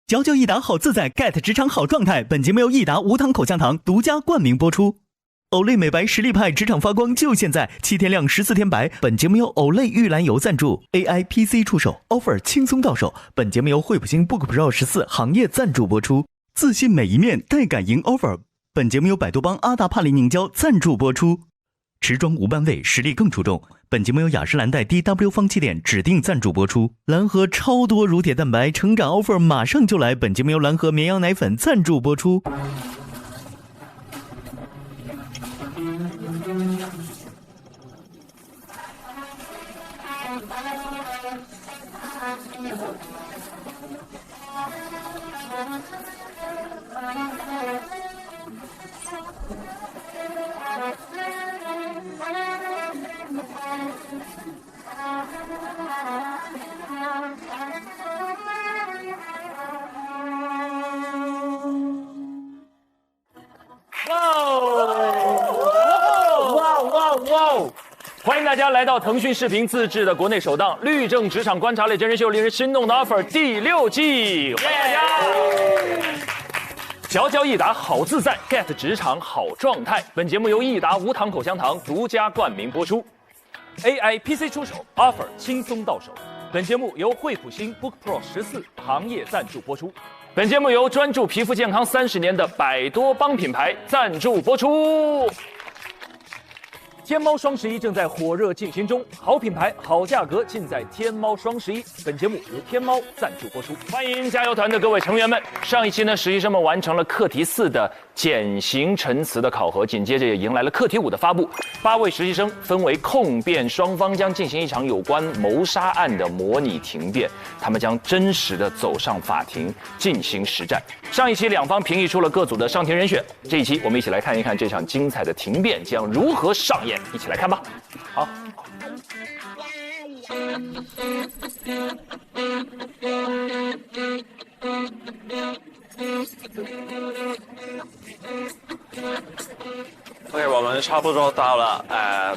嚼嚼益达好自在 ，get 职场好状态。本节目由益达无糖口香糖独家冠名播出。Olay 美白实力派，职场发光就现在，7天亮14天白。本节目由 Olay 玉兰油赞助 ，AI PC 出手 ，offer 轻松到手。本节目由惠普星 Book Pro 14行业赞助播出。自信每一面，带感赢 offer。本节目由百度邦阿达帕林凝胶赞助播出。持妆无斑味，实力更出众。本节目由雅诗兰黛 DW 方气垫指定赞助播出。蓝河超多乳铁蛋白成长 offer 马上就来。本节目由蓝河绵羊奶粉赞助播出。欢迎大家来到腾讯视频自制的国内首档律政职场观察类真人秀《令人心动的 offer》第6季，欢迎大家！嚼嚼益达好自在 ，get 职场好状态。本节目由益达无糖口香糖独家冠名播出。AI PC 出手 ，offer 轻松到手。本节目由惠普星 Book Pro 14行业赞助播出。本节目由专注皮肤健康30年的百多邦品牌赞助播出。天猫双11正在火热进行中，好品牌、好价格尽在天猫双11。本节目由天猫赞助播出。欢迎加油团的各位成员们。上一期呢，实习生们完成了课题4的减刑陈词的考核，紧接着也迎来了课题5的发布。8位实习生分为控辩双方，将进行一场有关谋杀案的模拟庭辩，他们将真实的走上法庭进行实战。上一期两方评议出了各组的上庭人选，这一期我们一起来看一看这场精彩的庭辩将如何上演。一起来看吧。好。OK， 我们差不多到了，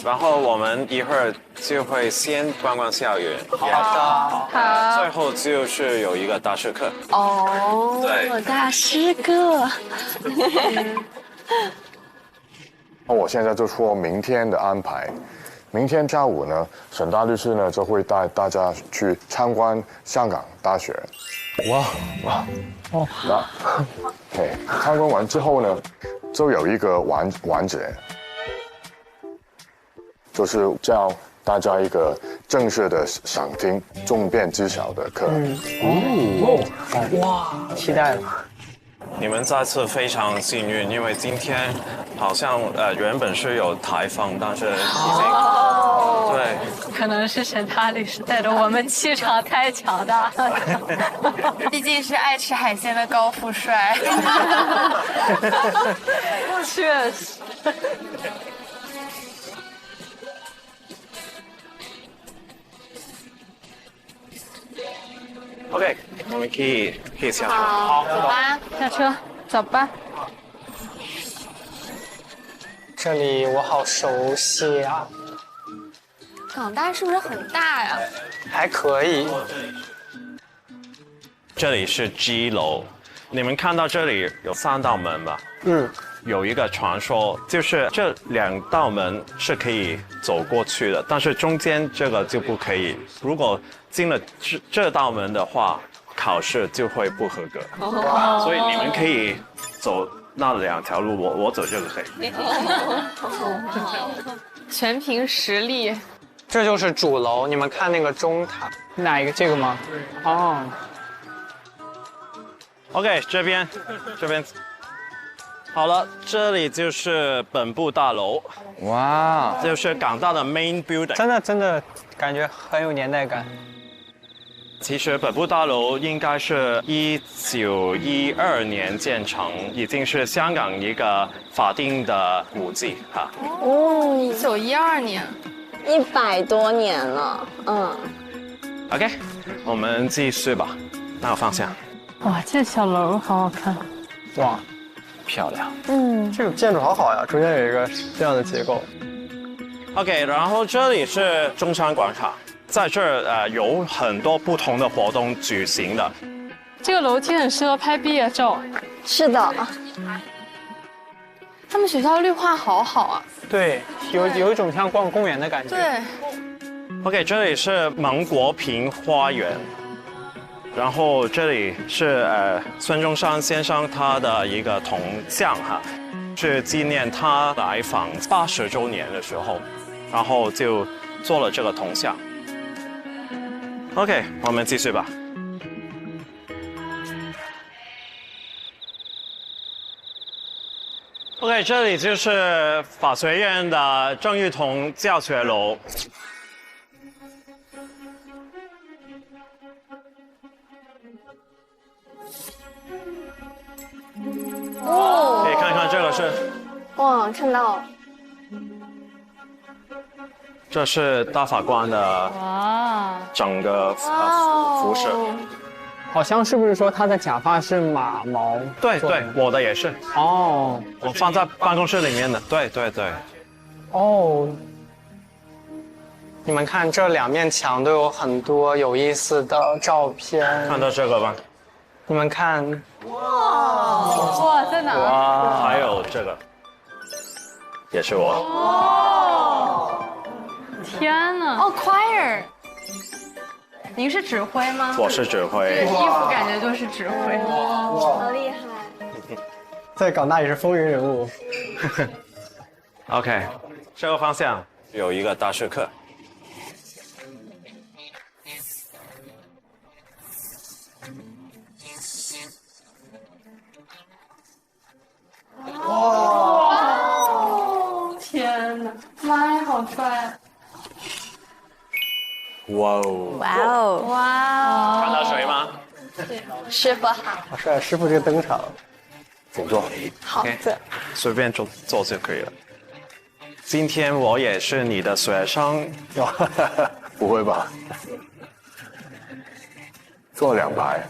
然后我们一会儿就会先观光校园。好的，好。最后就是有一个大师课。哦，对，大师课。那我现在就说明天的安排。明天下午呢，沈大律师呢就会带大家去参观香港大学。哇，哦，对，参观完之后呢，就有一个环节，就是教大家一个正式的赏听众辩知晓的课。哇，期待了。你们再次非常幸运，因为今天好像原本是有台风，但是已经对，可能是沈大律师带着我们气场太强大了，毕竟是爱吃海鲜的高富帅。确实。OK， 我们可以下车。好，走吧，下车，走吧。这里我好熟悉啊。港大是不是很大呀？还可以。这里是 G 楼，你们看到这里有3道门吧？有一个传说，就是这2道门是可以走过去的，但是中间这个就不可以。如果进了这道门的话，考试就会不合格。所以你们可以走那2条路，我走这个可以。全凭实力。这就是主楼，你们看那个钟塔，哪一个？这个吗？哦。OK， 这边。好了，这里就是本部大楼。哇，就是港大的 main building。真的感觉很有年代感。其实本部大楼应该是1912年建成，已经是香港一个法定的古迹哈。哦，1912年，100多年了。OK， 我们继续吧。那我放下。哇，这小楼好好看。哇，漂亮。这个建筑好好呀，中间有一个这样的结构。OK， 然后这里是中山广场，在这儿有很多不同的活动举行的。这个楼梯很适合拍毕业照。是的，他们学校绿化好好啊。对，有一种像逛公园的感觉。对。OK， 这里是蒙国平花园，然后这里是孙中山先生他的一个铜像哈，是纪念他来访80周年的时候，然后就做了这个铜像。OK， 我们继续吧。OK， 这里就是法学院的郑裕彤教学楼。哦，可以看看这个是，哇，看到，这是大法官的整个服饰。好像是不是说他的假发是马毛？对对，我的也是。哦，我放在办公室里面的。对对对。哦，你们看这两面墙都有很多有意思的照片。看到这个吧。你们看。哇，在哪？哇，还有这个，也是我。哦，天哪！哦 ，choir。您是指挥吗？我是指挥。衣服感觉就是指挥。好厉害！在港大也是风云人物。OK， 这个方向有一个大师课。哇！天哪！妈呀，好帅！哇哦！哇哦！哇！看到谁吗？师傅好。好帅，师傅这个登场。请坐。好的。随便坐就可以了。今天我也是你的学生。不会吧？坐2排。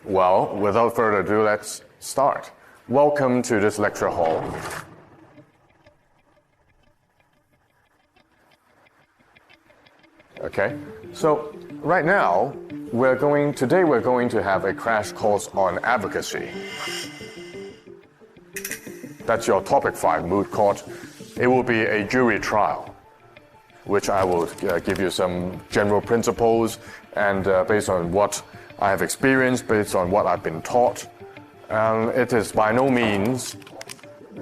Well, without further ado, let's start. Welcome to this lecture hall. Okay, so right now, today we're going to have a crash course on advocacy. That's your topic 5, moot court. It will be a jury trial, which I will give you some general principles and based on what I have experienced, based on what I've been taught. It is by no means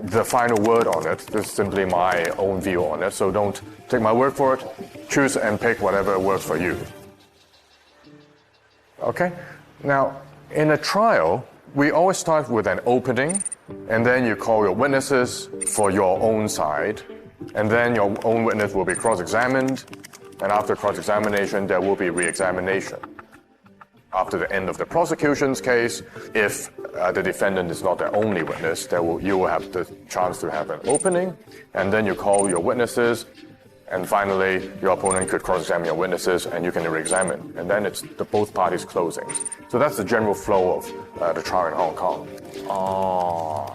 the final word on it. This is simply my own view on it, so don't take my word for it. Choose and pick whatever works for you. Okay? Now, in a trial, we always start with an opening, and then you call your witnesses for your own side, and then your own witness will be cross-examined, and after cross-examination, there will be re-examination. After the end of the prosecution's case, if the defendant is not the only witness, you will have the chance to have an opening, and then you call your witnesses, and finally, your opponent could cross-examine your witnesses, and you can re-examine. And then it's both parties' closings. So that's the general flow of the trial in Hong Kong. Oh.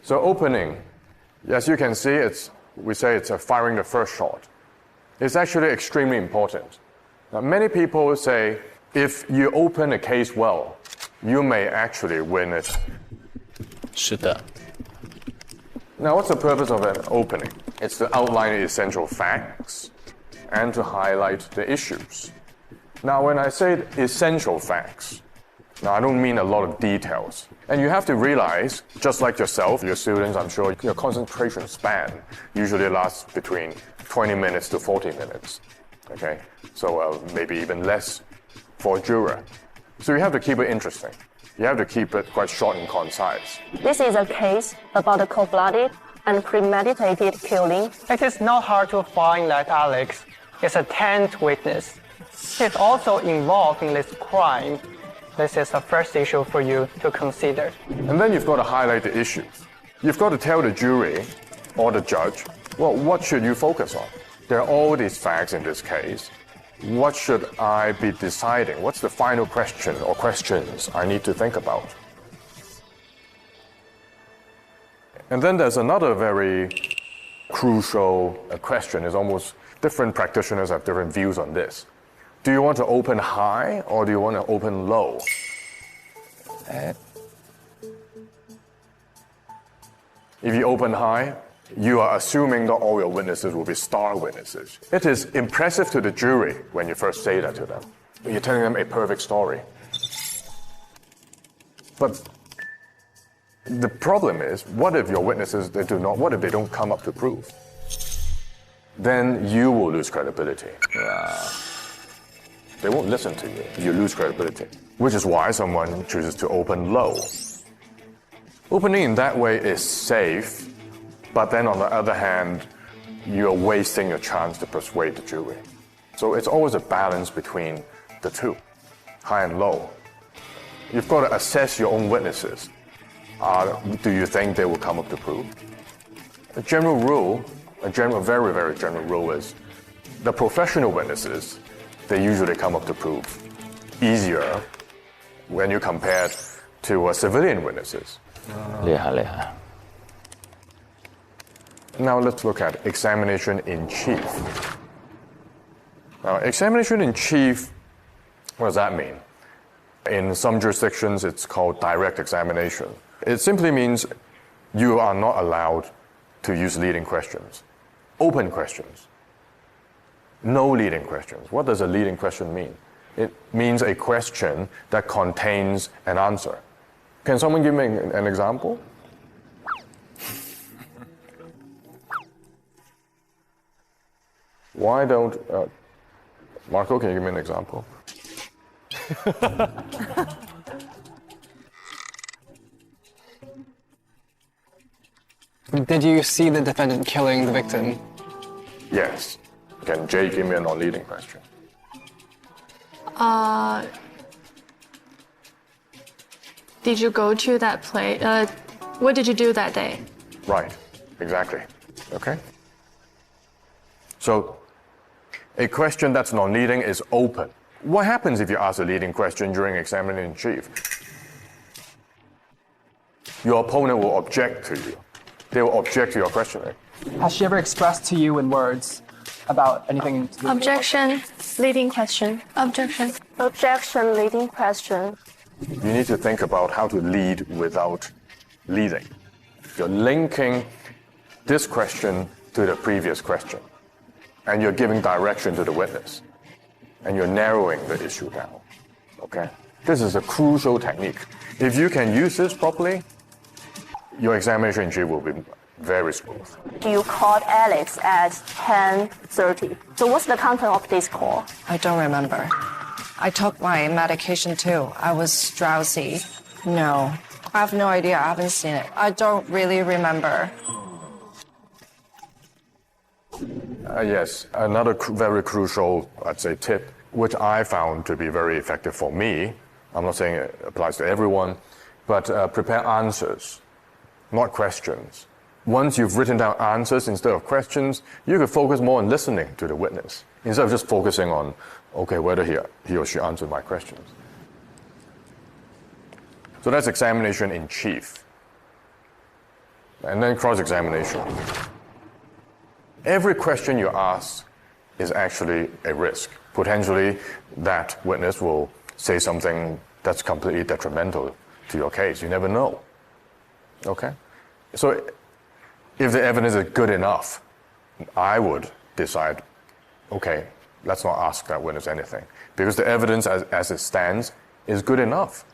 So opening, as you can see, we say it's firing the first shot. It's actually extremely important. Now, many people say, if you open a case well, you may actually win it. 是的。 Now, what's the purpose of an opening? It's to outline the essential facts and to highlight the issues. Now, when I say essential facts, now I don't mean a lot of details. And you have to realize, just like yourself, your students, I'm sure, your concentration span usually lasts between 20 minutes to 40 minutes. Okay? So maybe even less for a juror. So you have to keep it interesting. You have to keep it quite short and concise. This is a case about a cold-blooded and premeditated killing. It is not hard to find that Alex is a 10th witness. He is also involved in this crime. This is the first issue for you to consider. And then you've got to highlight the issues. You've got to tell the jury or the judge, well, what should you focus on? There are all these facts in this case. What should I be deciding? What's the final question or questions I need to think about? And then there's another very crucial question. Is almost different practitioners have different views on this. Do you want to open high or do you want to open low? If you open high, you are assuming that all your witnesses will be star witnesses. It is impressive to the jury when you first say that to them. You're telling them a perfect story. But the problem is, what if your witnesses, what if they don't come up to prove? Then you will lose credibility. They won't listen to you. You lose credibility. Which is why someone chooses to open low. Opening in that way is safe, but then on the other hand, you're wasting your chance to persuade the jury. So it's always a balance between the two, high and low. You've got to assess your own witnesses. Do you think they will come up to prove? A general rule, very, very general rule is the professional witnesses, they usually come up to prove easier when you compare it to civilian witnesses. 厉害厉害。 Now let's look at examination in chief. Now, examination in chief, what does that mean? In some jurisdictions, it's called direct examination. It simply means you are not allowed to use leading questions. Open questions. No leading questions. What does a leading question mean? It means a question that contains an answer. Can someone give me an example? Why don't... Marco, can you give me an example? Did you see the defendant killing the victim? Yes. Can Jay give me a non-leading question? Did you go to that place? What did you do that day? Right, exactly. Okay? So, a question that's non-leading is open. What happens if you ask a leading question during examination in chief? Your opponent will object to you. They will object to your questioning. Has she ever expressed to you in words about anything? Objection. Leading question. Objection. Objection, leading question. You need to think about how to lead without leading. You're linking this question to the previous question. And you're giving direction to the witness. And you're narrowing the issue down. Okay? This is a crucial technique. If you can use this properly, your examination in chief will be very smooth. You called Alex at 10:30. So what's the content of this call? I don't remember. I took my medication too. I was drowsy. No, I have no idea. I haven't seen it. I don't really remember. Yes, another very crucial, I'd say, tip, which I found to be very effective for me. I'm not saying it applies to everyone, but prepare answers, not questions. Once you've written down answers instead of questions, you can focus more on listening to the witness instead of just focusing on, okay, whether he or she answered my questions. So that's examination in chief. And then cross-examination. Every question you ask is actually a risk. Potentially, that witness will say something that's completely detrimental to your case. You never know. Okay? So, if the evidence is good enough, I would decide, okay, let's not ask that witness anything. Because the evidence as it stands is good enough.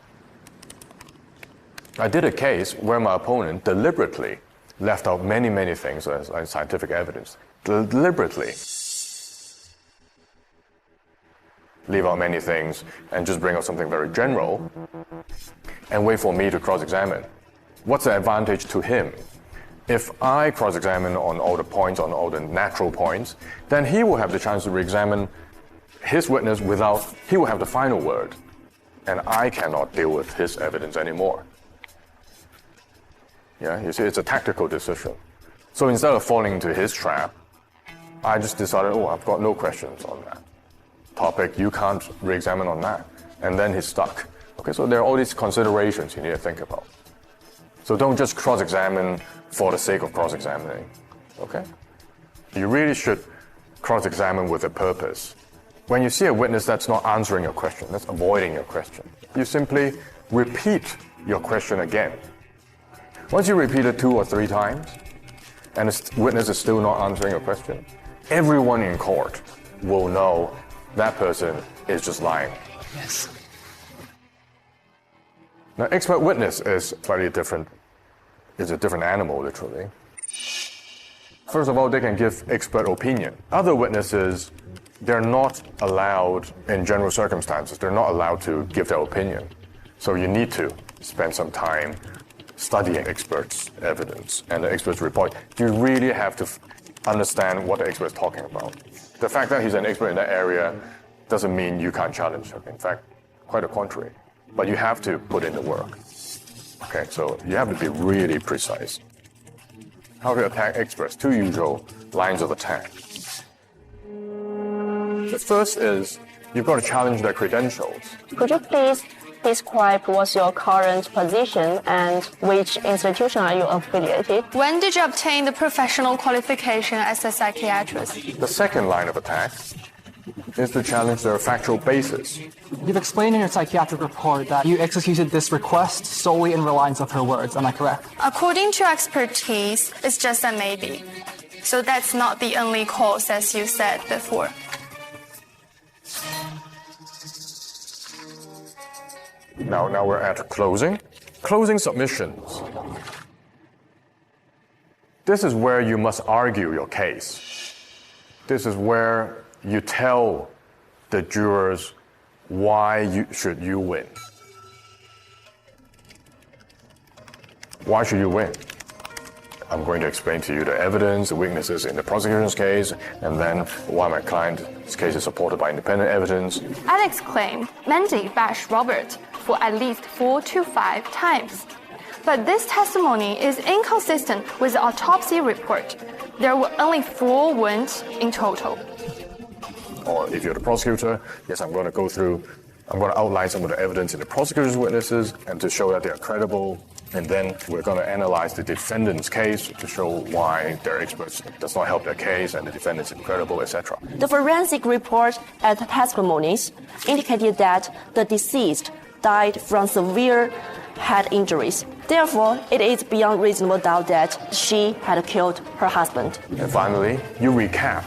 I did a case where my opponent deliberately left out many, many things as scientific evidence. Deliberately leave out many things and just bring out something very general and wait for me to cross-examine. What's the advantage to him? If I cross-examine on all the points, on all the natural points, then he will have the chance to re-examine his witness he will have the final word. And I cannot deal with his evidence anymore. Yeah, you see, it's a tactical decision. So instead of falling into his trap, I just decided, I've got no questions on that topic. You can't re-examine on that. And then he's stuck. Okay, so there are all these considerations you need to think about. So don't just cross-examine for the sake of cross-examining. Okay? You really should cross-examine with a purpose. When you see a witness that's not answering your question, that's avoiding your question, you simply repeat your question again. Once you repeat it 2 or 3 times, and the witness is still not answering your question, everyone in court will know that person is just lying. Yes. Now, expert witness is slightly different. It's a different animal, literally. First of all, they can give expert opinion. Other witnesses, they're not allowed, in general circumstances, they're not allowed to give their opinion. So you need to spend some time studying experts' evidence and the expert's report. You really have to understand what the expert is talking about. The fact that he's an expert in that area doesn't mean you can't challenge him. In fact, quite the contrary. But you have to put in the work. Okay, so you have to be really precise. How to attack experts? 2 usual lines of attack. The first is you've got to challenge their credentials. Could you please describe what's your current position and which institution are you affiliated? When did you obtain the professional qualification as a psychiatrist? The second line of attack is to challenge their factual basis. You've explained in your psychiatric report that you executed this request solely in reliance of her words. Am I correct? According to expertise, it's just a maybe. So that's not the only cause, as you said before. Now we're at closing. Closing submissions. This is where you must argue your case. This is where you tell the jurors why you win. Why should you win? I'm going to explain to you the evidence, the weaknesses in the prosecution's case, and then why my client's case is supported by independent evidence. Alex claimed Mandy bashed Robert for at least 4 to 5 times. But this testimony is inconsistent with the autopsy report. There were only 4 wounds in total. Or if you're the prosecutor, yes, I'm going to outline some of the evidence in the prosecutor's witnesses and to show that they are credible. And then we're going to analyze the defendant's case to show why their experts does not help their case and the defendant's incredible, etc. The forensic report and testimonies indicated that the deceased died from severe head injuries. Therefore, it is beyond reasonable doubt that she had killed her husband. And finally, you recap.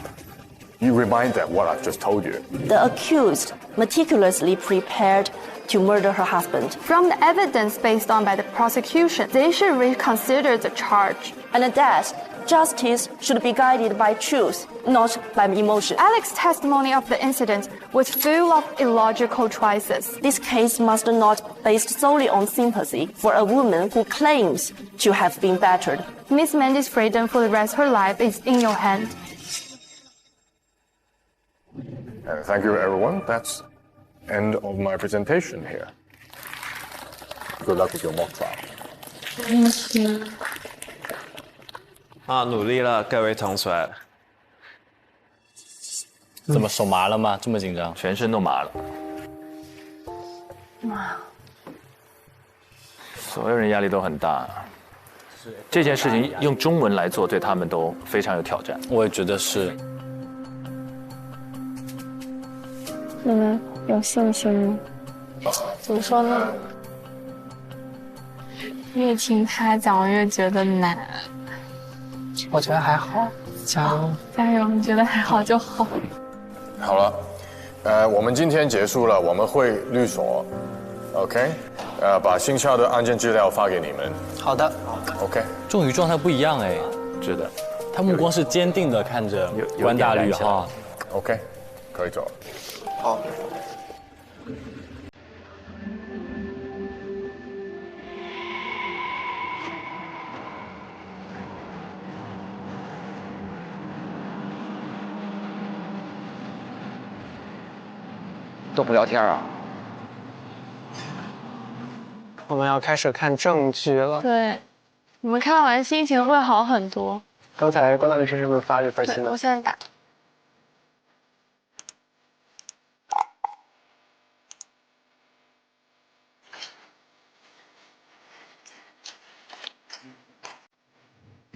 You remind them what I've just told you. The accused meticulously prepared to murder her husband. From the evidence based on by the prosecution, they should reconsider the charge. And that justice should be guided by truth, not by emotion. Alex's testimony of the incident was full of illogical choices. This case must not be based solely on sympathy for a woman who claims to have been battered. Miss Mandy's freedom for the rest of her life is in your hand. And thank you, everyone. That's end of my presentation here. Good luck with your mock trial. Thank you. 努力了，各位同学。怎么手麻了吗？这么紧张？全身都麻了。所有人压力都很大。这件事情用中文来做，对他们都非常有挑战。我也觉得是。你们有信心吗？怎么说呢？越听他讲，我越觉得难。我觉得还好，加油！加油！你觉得还好就好。好了，我们今天结束了，我们会律所 ，OK， 把新校的案件资料发给你们。好的 ，OK。仲宇状态不一样哎，是的，他目光是坚定的看着关大律哈。OK， 可以走了。好。都不聊天啊？我们要开始看证据了。对，你们看完心情会好很多。刚才关大律师是不是发了一份新的？我现在打。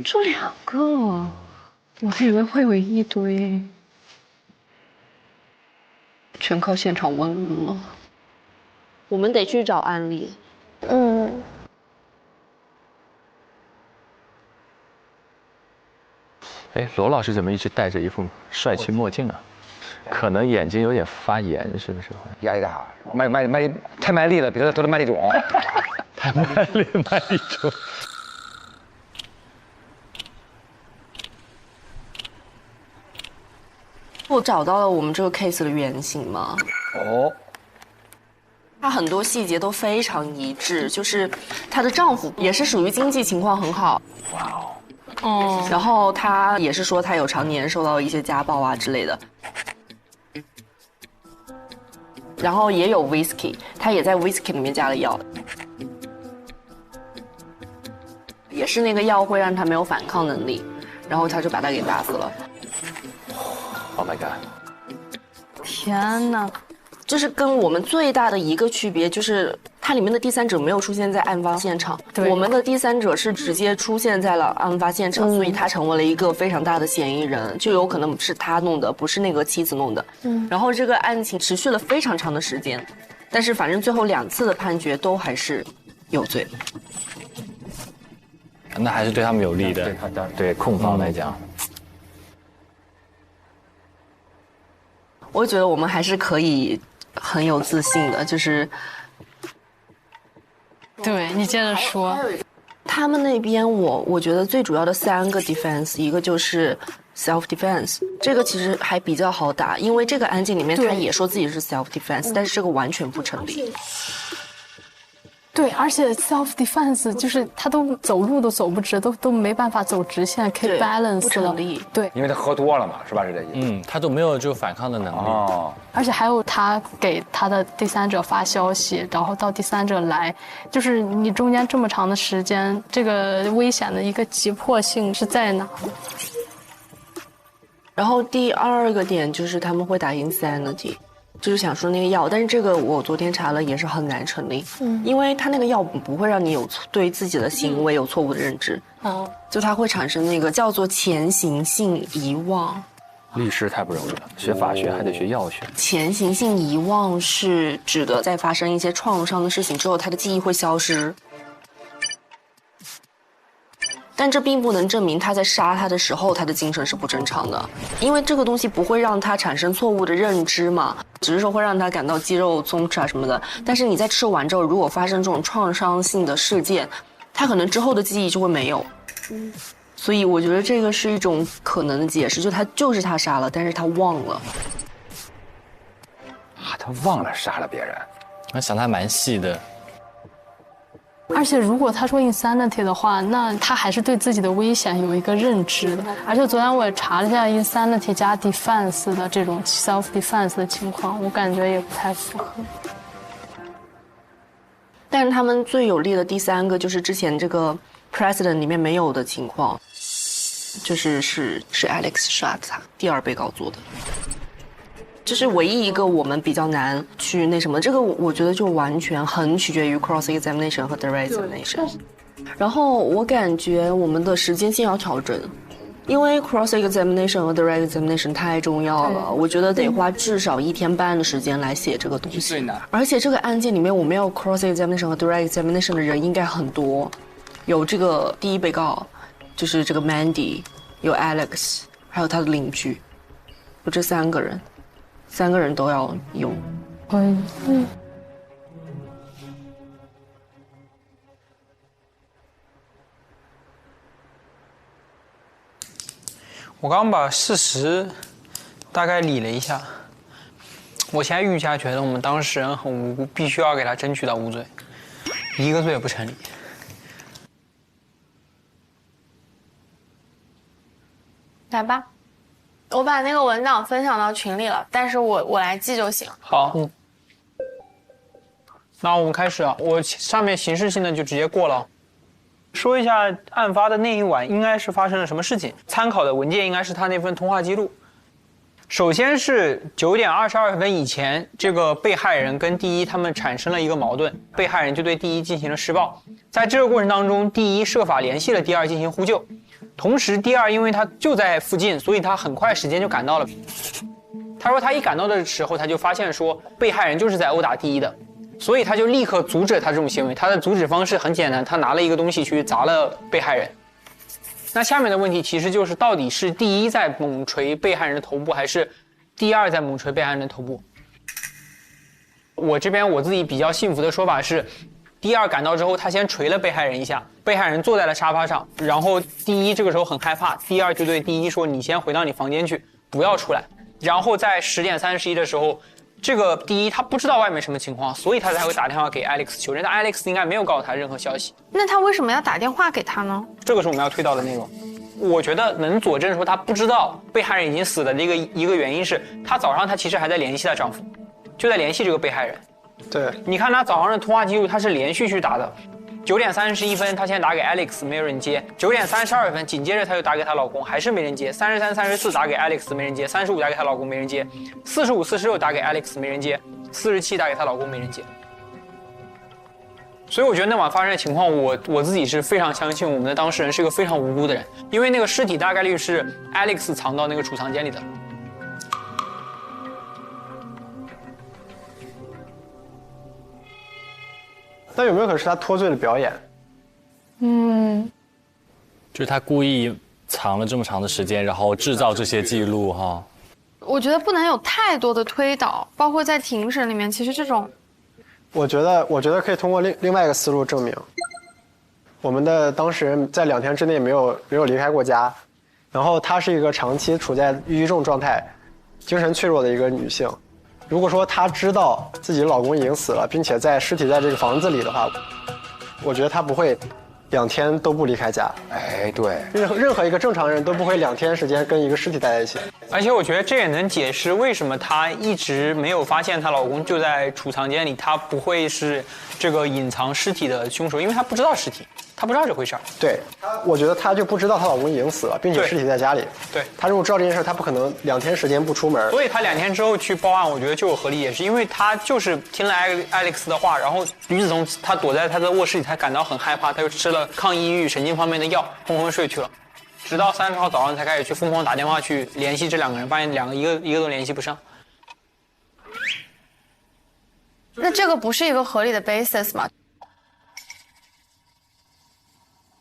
这2个，我还以为会有一堆，全靠现场问了。我们得去找案例。哎，罗老师怎么一直戴着一副帅气墨镜啊？可能眼睛有点发炎，是不是？压力大，太卖力了，别的都是麦粒肿。太卖力肿。我找到了我们这个 case 的原型吗？她很多细节都非常一致，就是她的丈夫也是属于经济情况很好。哇哦。然后她也是说她有常年受到一些家暴啊之类的。然后也有 whisky， 她也在 whisky 里面加了药。也是那个药会让她没有反抗能力，然后她就把她给打死了。Oh my god！ 天哪！就是跟我们最大的一个区别，就是它里面的第三者没有出现在案发现场，我们的第三者是直接出现在了案发现场，所以他成为了一个非常大的嫌疑人，就有可能是他弄的，不是那个妻子弄的。然后这个案情持续了非常长的时间，但是反正最后2次的判决都还是有罪。那还是对他们有利的，对控方来讲。我觉得我们还是可以很有自信的，就是。对你接着说。他们那边我觉得最主要的3个 defense， 一个就是 self defense， 这个其实还比较好打，因为这个案件里面他也说自己是 self defense， 但是这个完全不成立。对，而且 self defense 就是他都走路都走不直，都没办法走直线 ，keep balance 不成立。对，因为他喝多了嘛，是吧？是这意思。他都没有就反抗的能力。哦。而且还有他给他的第三者发消息，然后到第三者来，就是你中间这么长的时间，这个危险的一个急迫性是在哪？然后第2个点就是他们会打 insanity。就是想说那个药，但是这个我昨天查了也是很难成立，因为它那个药不会让你有对自己的行为有错误的认知，就它会产生那个叫做前行性遗忘。律师太不容易了，学法学还得学药学。前行性遗忘是指的在发生一些创伤的事情之后，他的记忆会消失。但这并不能证明他在杀他的时候他的精神是不正常的，因为这个东西不会让他产生错误的认知嘛，只是说会让他感到肌肉松弛啊什么的。但是你在吃完之后，如果发生这种创伤性的事件，他可能之后的记忆就会没有。所以我觉得这个是一种可能的解释，就他就是他杀了，但是他忘了。啊，他忘了杀了别人。我想他蛮细的。而且如果他说 insanity 的话，那他还是对自己的危险有一个认知的。而且昨天我也查了一下 insanity 加 defense 的这种 self defense 的情况，我感觉也不太符合。但是他们最有利的第3个就是之前这个 precedent 里面没有的情况，就是是 Alex 杀他第2被告做的。这是唯一一个我们比较难去那什么，这个我觉得就完全很取决于 cross examination 和 direct examination。然后我感觉我们的时间线要调整，因为 cross examination 和 direct examination 太重要了，我觉得得花至少1天半的时间来写这个东西。而且这个案件里面我们要 cross examination 和 direct examination 的人应该很多，有这个第1被告，就是这个 Mandy， 有 Alex， 还有他的邻居，就这3个人。3个人都要用。我刚把事实大概理了一下，我现在愈加觉得我们当事人很无辜，必须要给他争取到无罪，一个罪也不成立。来吧。我把那个文档分享到群里了，但是我来记就行。好，那我们开始啊，我上面形式性的就直接过了。说一下案发的那一晚应该是发生了什么事情，参考的文件应该是他那份通话记录。首先是9点22分以前，这个被害人跟第一他们产生了一个矛盾，被害人就对第一进行了施暴。在这个过程当中，第一设法联系了第二进行呼救。同时第二因为他就在附近，所以他很快时间就赶到了。他说他一赶到的时候，他就发现说被害人就是在殴打第一的，所以他就立刻阻止他这种行为。他的阻止方式很简单，他拿了一个东西去砸了被害人。那下面的问题其实就是到底是第一在猛捶被害人的头部，还是第二在猛捶被害人的头部？我这边我自己比较幸福的说法是，第二赶到之后，他先捶了被害人一下，被害人坐在了沙发上，然后第一这个时候很害怕，第二就对第一说：“你先回到你房间去，不要出来。”然后在10点31的时候，这个第一他不知道外面什么情况，所以他才会打电话给 Alex 求证，但 Alex 应该没有告诉他任何消息。那他为什么要打电话给他呢？这个是我们要推导的内容。我觉得能佐证说他不知道被害人已经死的一个原因是，他早上他其实还在联系她丈夫，就在联系这个被害人。对，你看他早上的通话记录，他是连续去打的。9点31分，他先打给 Alex， 没有人接。9点32分，紧接着他又打给她老公，还是没人接。33、34打给 Alex， 没人接。35打给她老公，没人接。45、46打给 Alex， 没人接。47打给她老公，没人接。所以我觉得那晚发生的情况，我自己是非常相信我们的当事人是个非常无辜的人，因为那个尸体大概率是 Alex 藏到那个储藏间里的。但有没有可能是他脱罪的表演？就是他故意藏了这么长的时间，然后制造这些记录哈。我觉得不能有太多的推导，包括在庭审里面，其实这种，我觉得可以通过另外一个思路证明，我们的当事人在2天之内没有离开过家，然后她是一个长期处在抑郁症状态、精神脆弱的一个女性。如果说她知道自己的老公已经死了，并且尸体在这个房子里的话，我觉得她不会2天都不离开家。哎，对，任何一个正常人都不会2天时间跟一个尸体待在一起。而且我觉得这也能解释为什么她一直没有发现她老公就在储藏间里，她不会是这个隐藏尸体的凶手，因为她不知道尸体，她不知道这回事儿。对，我觉得她就不知道她老公已经死了，并且尸体在家里。对，她如果知道这件事，她不可能2天时间不出门。所以她2天之后去报案，我觉得就有合理解释，因为她就是听了Alex 的话，然后与此同时，她躲在她的卧室里，才感到很害怕，她就吃了抗抑郁神经方面的药，昏昏睡去了。直到30号早上才开始去疯狂打电话去联系这2个人，发现一个都联系不上。那这个不是一个合理的 basis 吗？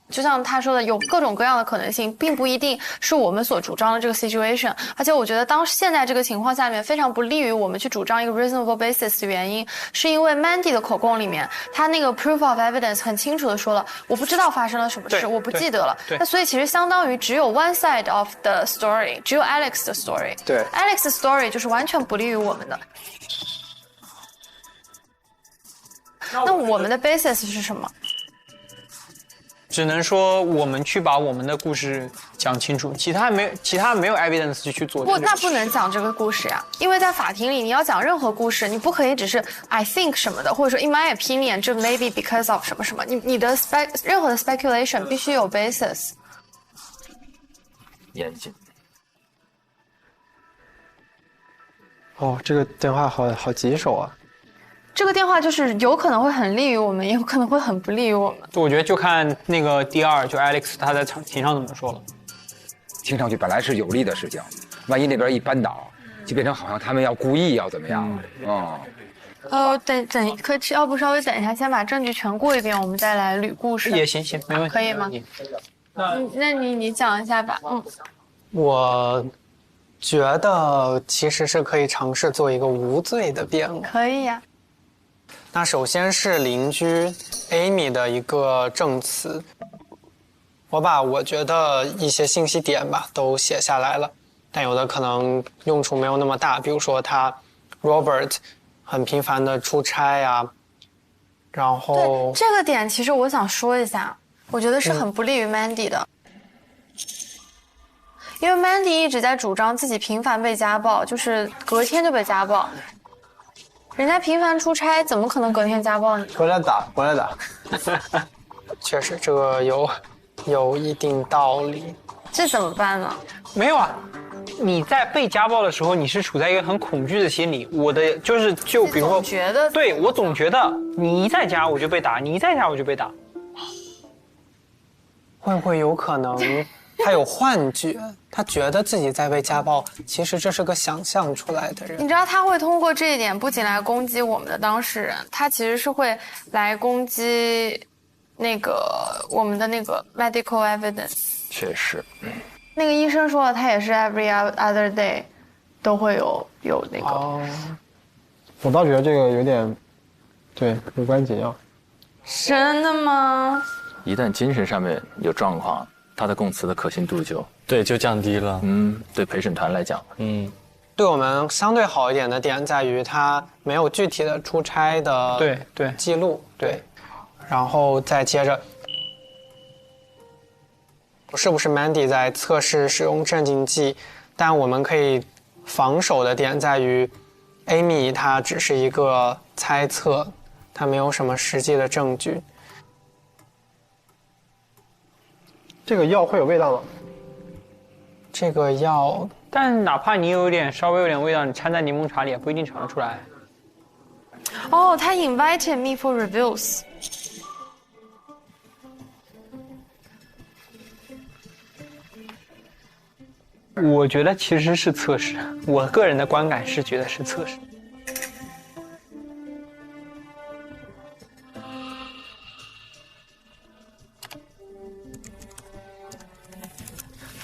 就像他说的，有各种各样的可能性，并不一定是我们所主张的这个 situation。而且我觉得，当现在这个情况下面非常不利于我们去主张一个 reasonable basis 的原因，是因为 Mandy 的口供里面，他那个 proof of evidence 很清楚的说了，我不知道发生了什么事，我不记得了。那所以其实相当于只有 one side of the story， 只有 Alex 的 story。对 ，Alex 的 story 就是完全不利于我们的。那我们的 basis 是什么？只能说我们去把我们的故事讲清楚，其他没有 evidence 去做。不，那不能讲这个故事呀，因为在法庭里你要讲任何故事，你不可以只是 I think 什么的，或者说 in my opinion， 这 maybe because of 什么什么，你的任何的 speculation 必须有 basis。严谨。哦，这个电话好棘手啊。这个电话就是有可能会很利于我们，也有可能会很不利于我们。我觉得就看那个第二，就 Alex 他在庭上怎么说了。听上去本来是有利的事情，万一那边一扳倒，就变成好像他们要故意要怎么样。可要不稍微等一下，先把证据全过一遍，我们再来捋故事。也行，没问题。可以吗？那你讲一下吧。我觉得其实是可以尝试做一个无罪的辩论。可以呀。那首先是邻居 Amy 的一个证词，我把我觉得一些信息点吧都写下来了，但有的可能用处没有那么大，比如说他 Robert 很频繁的出差呀，然后对这个点其实我想说一下，我觉得是很不利于 Mandy 的。因为 Mandy 一直在主张自己频繁被家暴，就是隔天就被家暴。人家频繁出差，怎么可能隔天家暴你？回来打。确实，这个有一定道理。这怎么办呢？没有啊，你在被家暴的时候，你是处在一个很恐惧的心理。我的就比如说，觉得对我总觉得你一在家我就被打，你一在家我就被打。会不会有可能他有幻觉？他觉得自己在被家暴，其实这是个想象出来的人。你知道他会通过这一点不仅来攻击我们的当事人，他其实是会来攻击那个我们的那个 medical evidence。确实，那个医生说了，他也是 every other day 都会有那个。哦，我倒觉得这个有点，对，无关紧要。真的吗？一旦精神上面有状况，他的供词的可信度就降低了。对陪审团来讲，对我们相对好一点的点在于他没有具体的出差的对记录，对，然后再接着，是不是 Mandy 在测试使用镇静剂？但我们可以防守的点在于 ，Amy 她只是一个猜测，她没有什么实际的证据。这个药会有味道吗？这个药，但哪怕你稍微有点味道，你掺在柠檬茶里也不一定尝得出来。哦，他 invited me for reviews。我觉得其实是测试，我个人的观感是觉得是测试。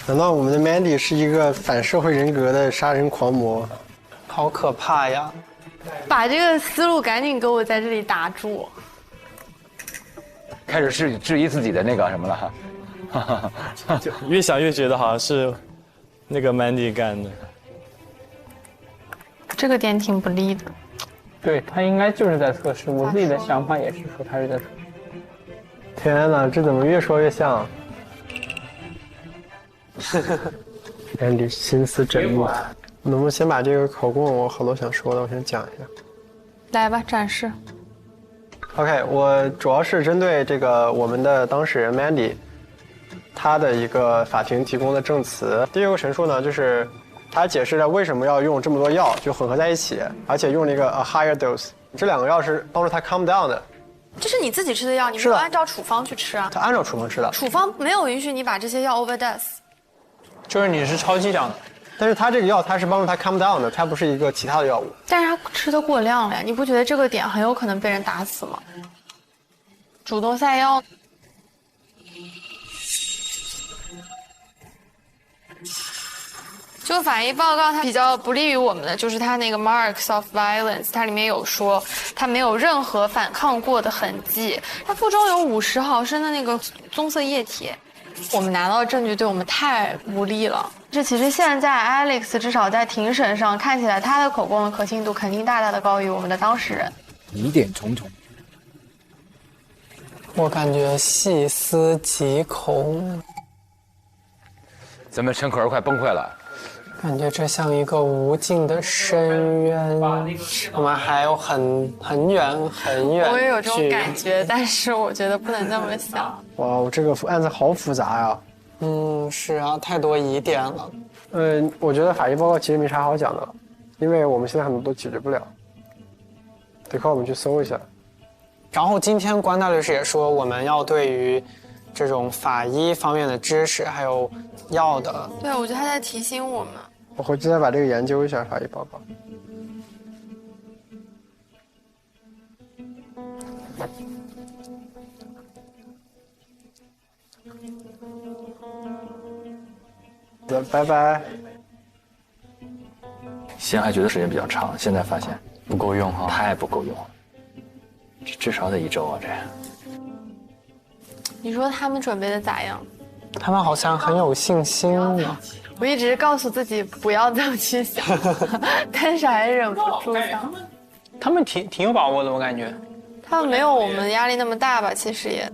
难道我们的 Mandy 是一个反社会人格的杀人狂魔？好可怕呀！把这个思路赶紧给我在这里打住。开始质疑自己的那个什么了，就越想越觉得好像是那个 Mandy 干的。这个点挺不利的。对他应该就是在测试，我自己的想法也是说他是在测试。天哪，这怎么越说越像？Mandy 心思缜密，能不能先把这个口供我好多想说的，我先讲一下。来吧，展示。OK， 我主要是针对这个我们的当事人 Mandy， 他的一个法庭提供的证词。第一个陈述呢，就是他解释了为什么要用这么多药就混合在一起，而且用了一个 a higher dose。这两个药是帮助他 calm down 的。这是你自己吃的药，你没有按照处方去吃啊。他按照处方吃的。处方没有允许你把这些药 overdose。就是你是超剂量的。但是他这个药，它是帮助他 calm down 的，它不是一个其他的药物。但是他吃的过量了呀，你不觉得这个点很有可能被人打死吗？主动塞药。就法医报告它比较不利于我们的，就是它那个 marks of violence， 它里面有说它没有任何反抗过的痕迹，它腹中有50毫升的那个棕色液体。我们拿到的证据对我们太无力了。这其实现在 Alex 至少在庭审上看起来，他的口供的可信度肯定大大的高于我们的当事人。疑点重重。我感觉细思极恐。咱们陈可儿快崩溃了。感觉这像一个无尽的深渊，我们还有很远。我也有这种感觉，但是我觉得不能这么想。哇，这个案子好复杂呀。是啊，太多疑点了。我觉得法医报告其实没啥好讲的，因为我们现在很多都解决不了，得靠我们去搜一下。然后今天关大律师也说，我们要对于这种法医方面的知识还有药的，对，我觉得他在提醒我们。我回去再把这个研究一下法医报告。拜拜。先还觉得时间比较长，现在发现不够用哈，太不够用了，至少得1周啊！这你说他们准备的咋样？他们好像很有信心呢。我一直告诉自己不要这么去想，但是还是忍不住想。他们挺有把握的，我感觉。他们没有我们压力那么大吧？其实也。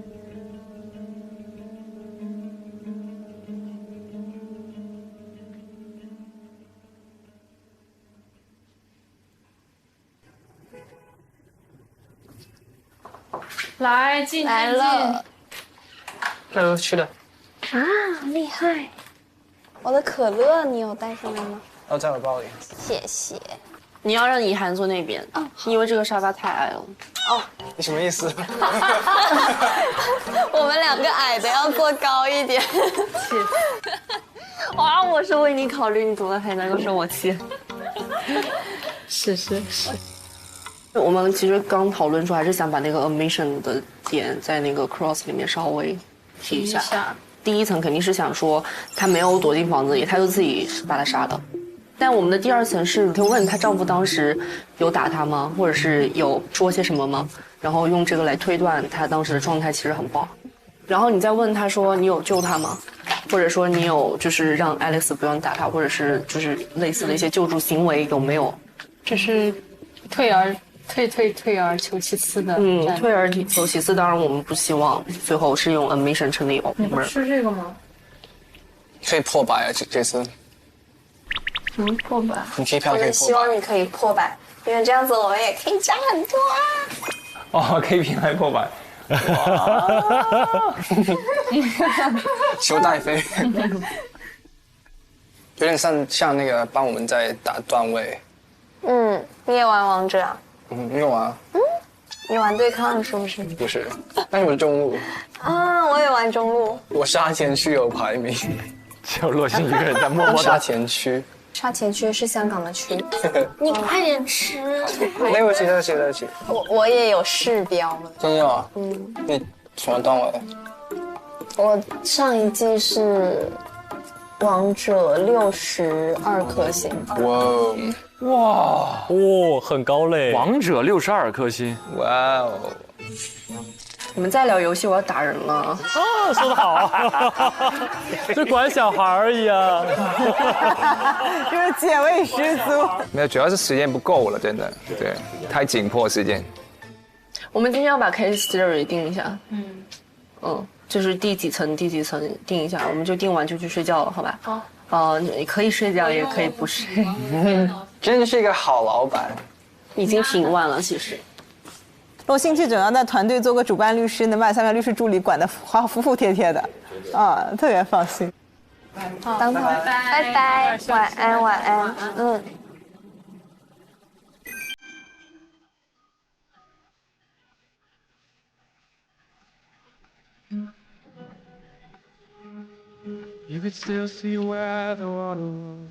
来，进来了。这都吃的。啊，厉害！我的可乐你有带上来吗？在我包里。谢谢。你要让以涵坐那边，因为这个沙发太矮了。哦，你什么意思？我们2个矮的要坐高一点。哇，我是为你考虑，你怎么还能够生我气？是。我们其实刚讨论出，还是想把那个 omission 的点在那个 cross 里面稍微提一下。第一层肯定是想说她没有躲进房子里，她就自己把他杀的。但我们的第2层是，你可以问她丈夫当时有打她吗，或者是有说些什么吗？然后用这个来推断她当时的状态其实很不好。然后你再问她说你有救她吗？或者说你有就是让 Alex 不用打她，或者是就是类似的一些救助行为有没有？这是退而求其次的。退而求其次，当然我们不希望最后是用 omission 成立 omission。是这个吗？可以破百啊，这次。什么破百？你这一票可以破百。我是希望你可以破百，因为这样子我们也可以赚很多啊。哦，可以平来破百。求带飞。有点像那个帮我们在打段位。你也玩王者啊？你有玩？你玩对抗是不是？不是，但是我是中路。我也玩中路。我杀前区有排名，只有洛星一个人在默默杀前区。杀前区是香港的区。你快点吃。对不起，对不起，对不起。我也有世标了。真的吗？你什么段位？我上一季是王者62颗星。哇，很高嘞！王者62颗星，哇哦！你们再聊游戏，我要打人了。说得好，就管小孩而已啊。就是姐味十足。没有，主要是时间不够了，真的，对，太紧迫时间。我们今天要把 case theory 定一下。就是第几层定一下，我们就定完就去睡觉了，好吧？你可以睡觉，也可以不睡。真的是一个好老板。已经挺晚了，其实。洛星这种要在团队做个主办律师，能把下面律师助理管得服服帖帖的，特别放心。拜拜，晚安，晚安。You could still see where the water was.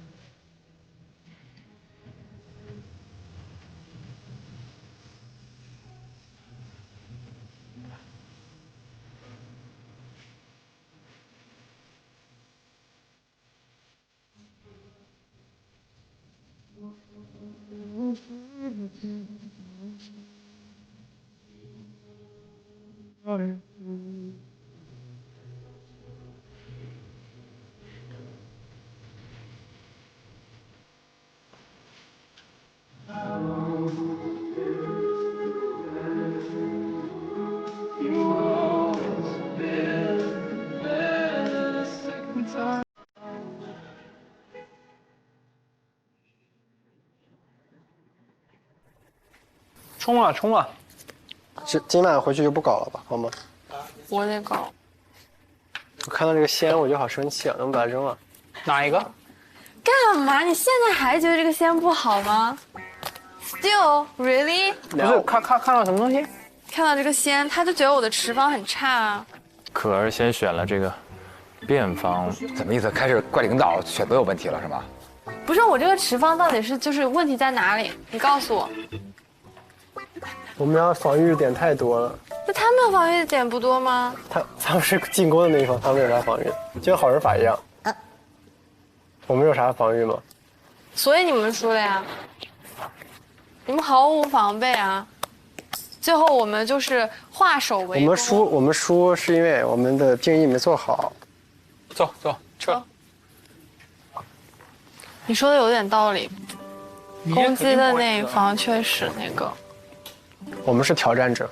冲了！今晚回去就不搞了吧，好吗？我得搞。我看到这个仙我就好生气啊，能不能把它扔了？哪一个？干嘛？你现在还觉得这个仙不好吗 ？Still really？ 不是看到什么东西？看到这个仙，他就觉得我的持方很差啊。可儿先选了这个变方，怎么意思？开始怪领导选择有问题了是吗？不是，我这个持方到底是就是问题在哪里？你告诉我。我们要防御点太多了。那他们防御的点不多吗？他们是进攻的那一方，他们有啥防御？就跟好人法一样。我们有啥防御吗？所以你们输了呀！你们毫无防备啊！最后我们就是化守为攻。我们输是因为我们的定义没做好。走，撤。你说的有点道理，攻击的那一方确实那个。我们是挑战者。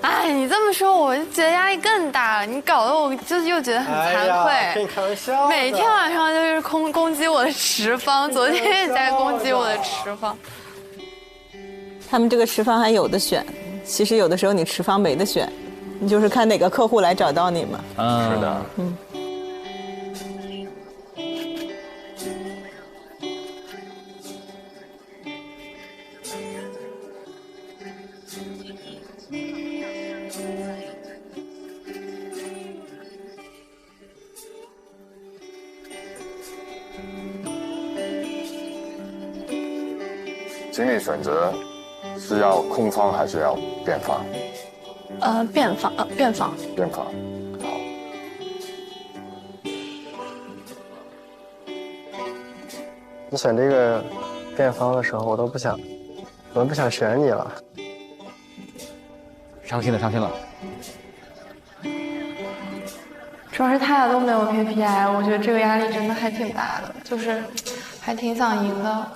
哎，你这么说我就觉得压力更大了，你搞得我就又觉得很惭愧。跟你开玩笑。每天晚上就是攻击我的持方，昨天也在攻击我的持方。他们这个持方还有的选，其实有的时候你持方没得选，你就是看哪个客户来找到你嘛。是的。请你选择是要空方还是要变方？变方，变方。变方。你选这个变方的时候，我都不想选你了。伤心了，伤心了。主要是他俩都没有 KPI，我觉得这个压力真的还挺大的，就是还挺想赢的。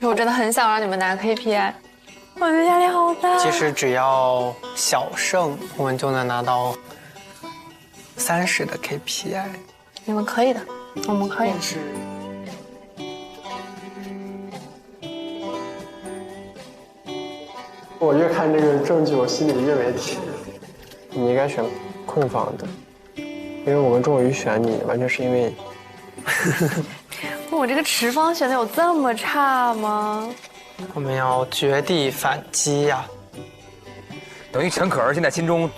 我真的很想让你们拿 KPI， 我觉得压力好大。其实只要小胜，我们就能拿到30的 KPI。你们可以的，我们可以。我越看这个证据，我心里越没底。你应该选空方的，因为我们终于选你，完全是因为我这个持方选的有这么差吗？我们要绝地反击呀！等于陈可儿现在心中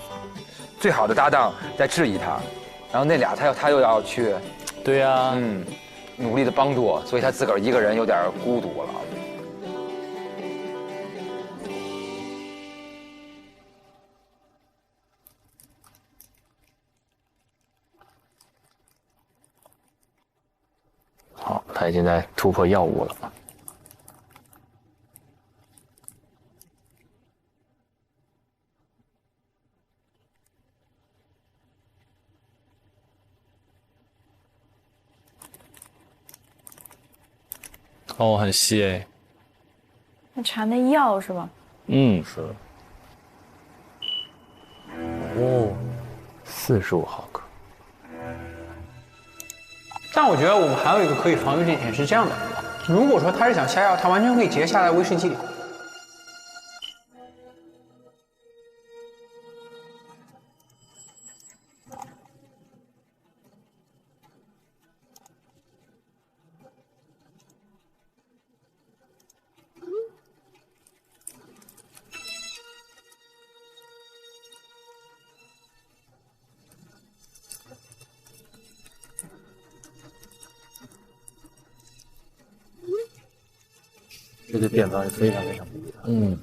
最好的搭档在质疑他，然后那俩他又要去，对呀，努力的帮助，所以他自个儿一个人有点孤独了。好，他已经在突破药物了。哦，很细哎。那查那药是吧？是。哦，45毫克。但我觉得我们还有一个可以防御这一点是这样的：如果说他是想下药，他完全可以直接下在威士忌里。这个变方是非常非常不一样。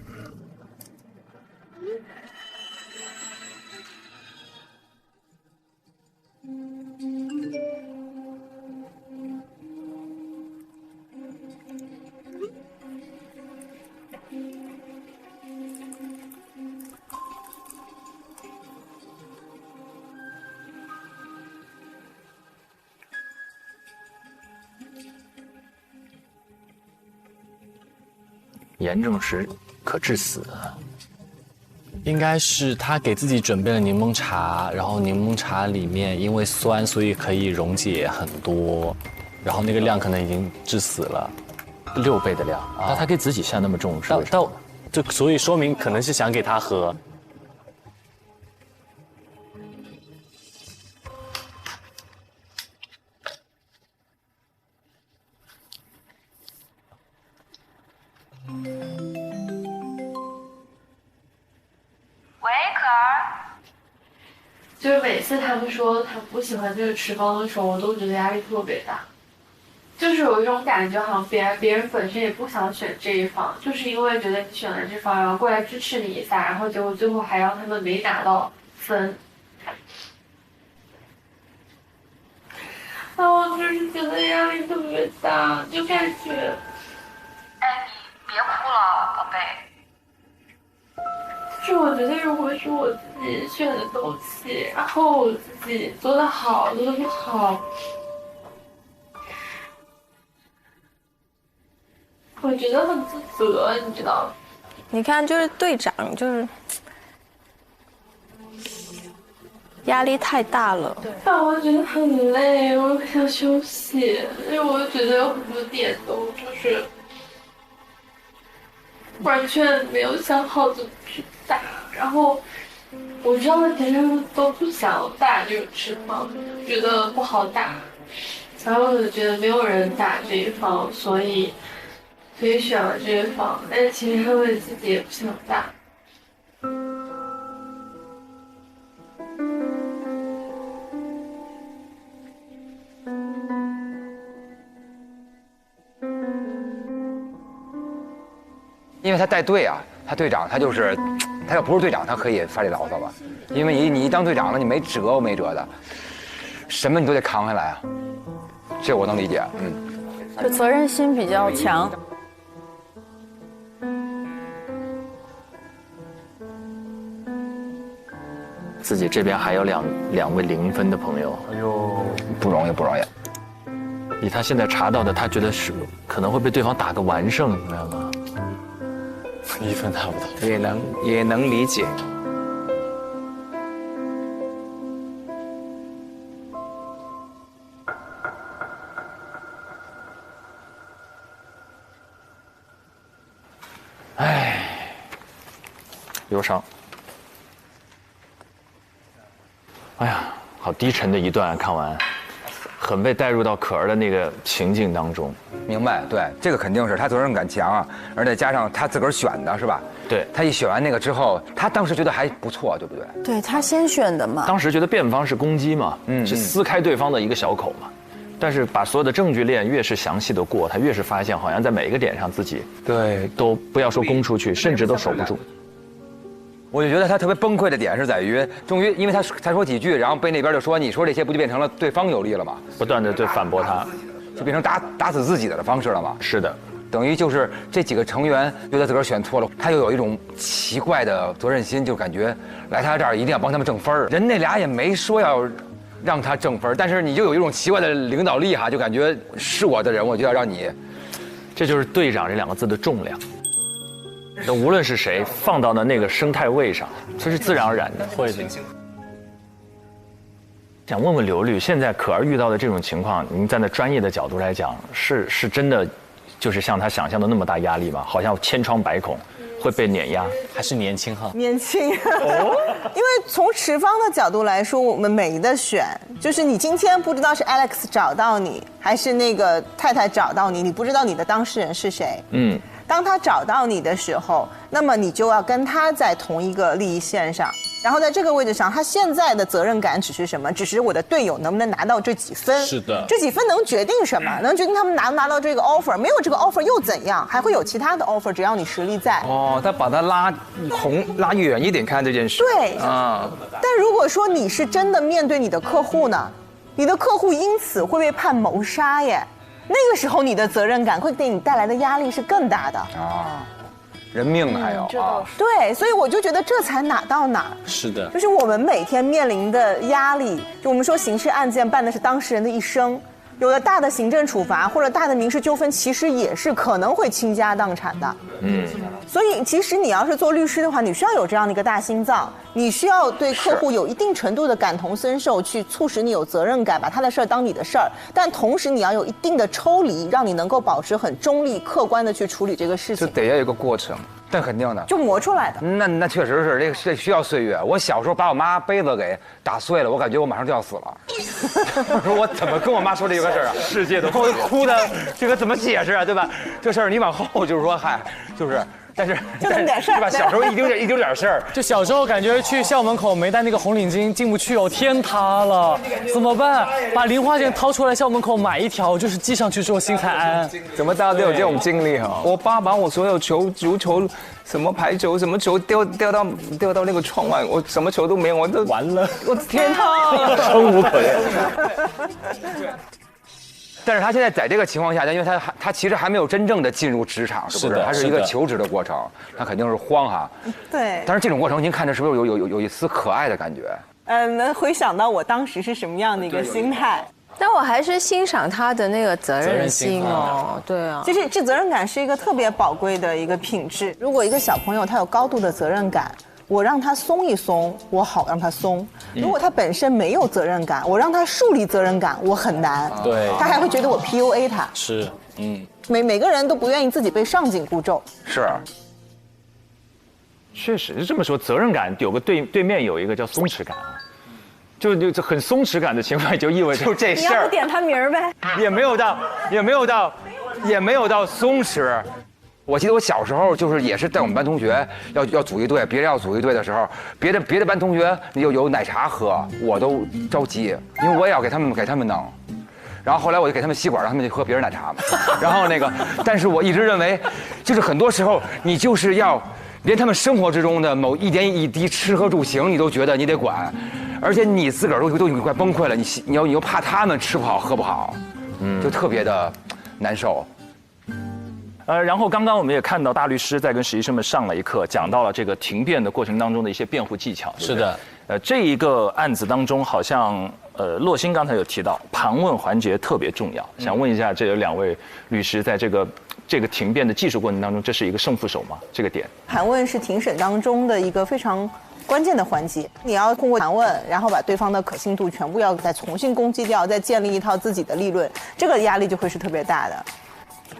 严重时可致死。应该是他给自己准备了柠檬茶，然后柠檬茶里面因为酸，所以可以溶解很多，然后那个量可能已经致死了，6倍的量。那他给自己下那么重是为什么？就所以说明可能是想给他喝。就是每次他们说他不喜欢这个持方的时候，我都觉得压力特别大，就是有一种感觉，好像别人本身也不想选这一方，就是因为觉得你选了这方，然后过来支持你一下，然后结果最后还让他们没拿到分。我就是觉得压力特别大，就感觉，哎，你别哭了，宝贝。是我觉得，如果是我自己选的东西，然后我自己做得好，做得不好，我觉得很自责，你知道吗？你看，就是队长，就是压力太大了。但我觉得很累，我想休息，因为我觉得有很多点都就是完全没有想好怎么去打，然后我知道别人都不想打这个持方，觉得不好打，然后我就觉得没有人打这一方，所以选了这一方，但是其实他们自己也不想打。因为他带队啊，他队长他就是他要不是队长，他可以发这牢骚吧？因为你一当队长了，你没辙的，什么你都得扛下来啊。这我能理解，就责任心比较强。自己这边还有两位0分的朋友，哎呦，不容易。以他现在查到的，他觉得是可能会被对方打个完胜，你知道吗？1分拿不到，也能理解。唉，忧伤。哎呀，好低沉的一段，看完，很被带入到可儿的那个情境当中。明白，对，这个肯定是他责任感强啊，而且加上他自个儿选的是吧？对，他一选完那个之后，他当时觉得还不错，对不对？对他先选的嘛。当时觉得辩方是攻击嘛，是撕开对方的一个小口嘛。但是把所有的证据链越是详细的过，他越是发现好像在每一个点上自己都不要说攻出去，甚至都守不住。我就觉得他特别崩溃的点是在于，终于因为他说几句，然后被那边就说你说这些不就变成了对方有利了吗？不断的反驳他，就变成打死自己的方式了嘛。是的，等于就是这几个成员觉得自个儿选错了，他又有一种奇怪的责任心，就感觉来他这儿一定要帮他们挣分儿。人那俩也没说要让他挣分，但是你就有一种奇怪的领导力哈，就感觉是我的人，我就要让你。这就是队长这2个字的重量。那无论是谁放到的那个生态位上，这是自然而然的。会的。想问问刘律，现在可儿遇到的这种情况，您站在专业的角度来讲，是真的，就是像他想象的那么大压力吗？好像千疮百孔，会被碾压，还是年轻哈？年轻。哦。因为从持方的角度来说，我们没得选，就是你今天不知道是 Alex 找到你，还是那个太太找到你，你不知道你的当事人是谁。当他找到你的时候，那么你就要跟他在同一个利益线上。然后在这个位置上，他现在的责任感只是什么？只是我的队友能不能拿到这几分？是的，这几分能决定什么？能决定他们拿不拿到这个 offer？没有这个 offer 又怎样？还会有其他的 offer， 只要你实力在。哦，他把他拉远一点看这件事。对啊。但如果说你是真的面对你的客户呢？你的客户因此会被判谋杀耶。那个时候，你的责任感会给你带来的压力是更大的啊，人命还有啊。对，所以我就觉得这才哪到哪。是的，就是我们每天面临的压力，就我们说刑事案件办的是当事人的一生，有的大的行政处罚或者大的民事纠纷，其实也是可能会倾家荡产的。所以其实你要是做律师的话，你需要有这样的一个大心脏，你需要对客户有一定程度的感同身受，去促使你有责任感，把他的事儿当你的事儿。但同时你要有一定的抽离，让你能够保持很中立、客观的去处理这个事情。就得要有一个过程，但肯定的，就磨出来的。那确实是这需要岁月。我小时候把我妈杯子给打碎了，我感觉我马上就要死了。我怎么跟我妈说这个事儿啊？世界都我哭的，这个怎么解释啊？对吧？这事儿你往后就是说，嗨，就是。但是就这么点事儿，对吧？小时候一丢点事儿，就小时候感觉去校门口没带那个红领巾进不去哦，天塌了，怎么办？把零花钱掏出来，校门口买一条，就是系上去之后心才安。怎么大家都有这种经历哈？我爸把我所有球，足球、什么排球、什么球掉到那个窗外，我什么球都没有，我都完了，我天塌，生无可恋。但是他现在在这个情况下，因为他其实还没有真正的进入职场，是不是？他是一个求职的过程，他肯定是慌哈。对。但是这种过程，您看着是不是有一丝可爱的感觉？能回想到我当时是什么样的一个心态。但我还是欣赏他的那个责任心哦，对啊。其实这责任感是一个特别宝贵的一个品质。如果一个小朋友他有高度的责任感，我让他松一松，我好让他松；如果他本身没有责任感，我让他树立责任感，我很难。对，他还会觉得我 PUA 他。是，每个人都不愿意自己被上紧箍咒。是，确实是这么说。责任感有个对面有一个叫松弛感啊，就很松弛感的情况，就意味着就这事儿。你要不点他名儿呗？也没有到松弛。我记得我小时候就是也是带我们班同学要组一队，别人要组一队的时候，别的班同学有奶茶喝，我都着急，因为我也要给他们弄。然后后来我就给他们吸管，让他们去喝别人奶茶嘛。然后但是我一直认为，就是很多时候你就是要连他们生活之中的某一点一滴吃喝住行，你都觉得你得管，而且你自个儿都已经快崩溃了，你又怕他们吃不好喝不好，就特别的难受。然后刚刚我们也看到大律师在跟实习生们上了一课，讲到了这个停辩的过程当中的一些辩护技巧。是的，这一个案子当中，好像洛星刚才有提到盘问环节特别重要，想问一下，这有2位律师在这个停辩的技术过程当中，这是一个胜负手吗？这个点？盘问是庭审当中的一个非常关键的环节，你要通过盘问，然后把对方的可信度全部要再重新攻击掉，再建立一套自己的立论，这个压力就会是特别大的。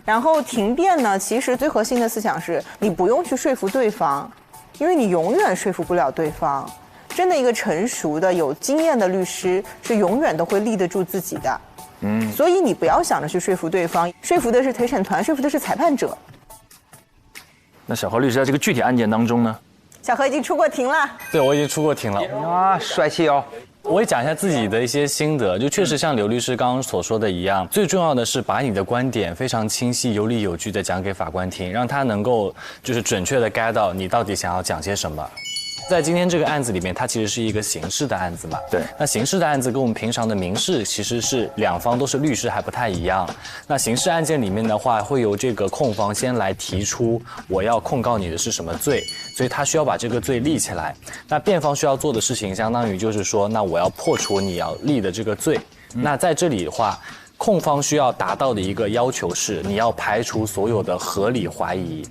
然后庭辩呢，其实最核心的思想是你不用去说服对方，因为你永远说服不了对方。真的一个成熟的有经验的律师是永远都会立得住自己的。所以你不要想着去说服对方，说服的是陪审团，说服的是裁判者。那小何律师在这个具体案件当中呢？小何已经出过庭了。对，我已经出过庭了。啊，帅气哦！我也讲一下自己的一些心得，就确实像刘律师刚刚所说的一样，最重要的是把你的观点非常清晰、有理有据地讲给法官听，让他能够就是准确地 get 到你到底想要讲些什么。在今天这个案子里面，它其实是一个刑事的案子嘛。对。那刑事的案子跟我们平常的民事其实是两方都是律师还不太一样。那刑事案件里面的话，会由这个控方先来提出我要控告你的是什么罪，所以他需要把这个罪立起来。那辩方需要做的事情，相当于就是说，那我要破除你要立的这个罪。那在这里的话，控方需要达到的一个要求是，你要排除所有的合理怀疑。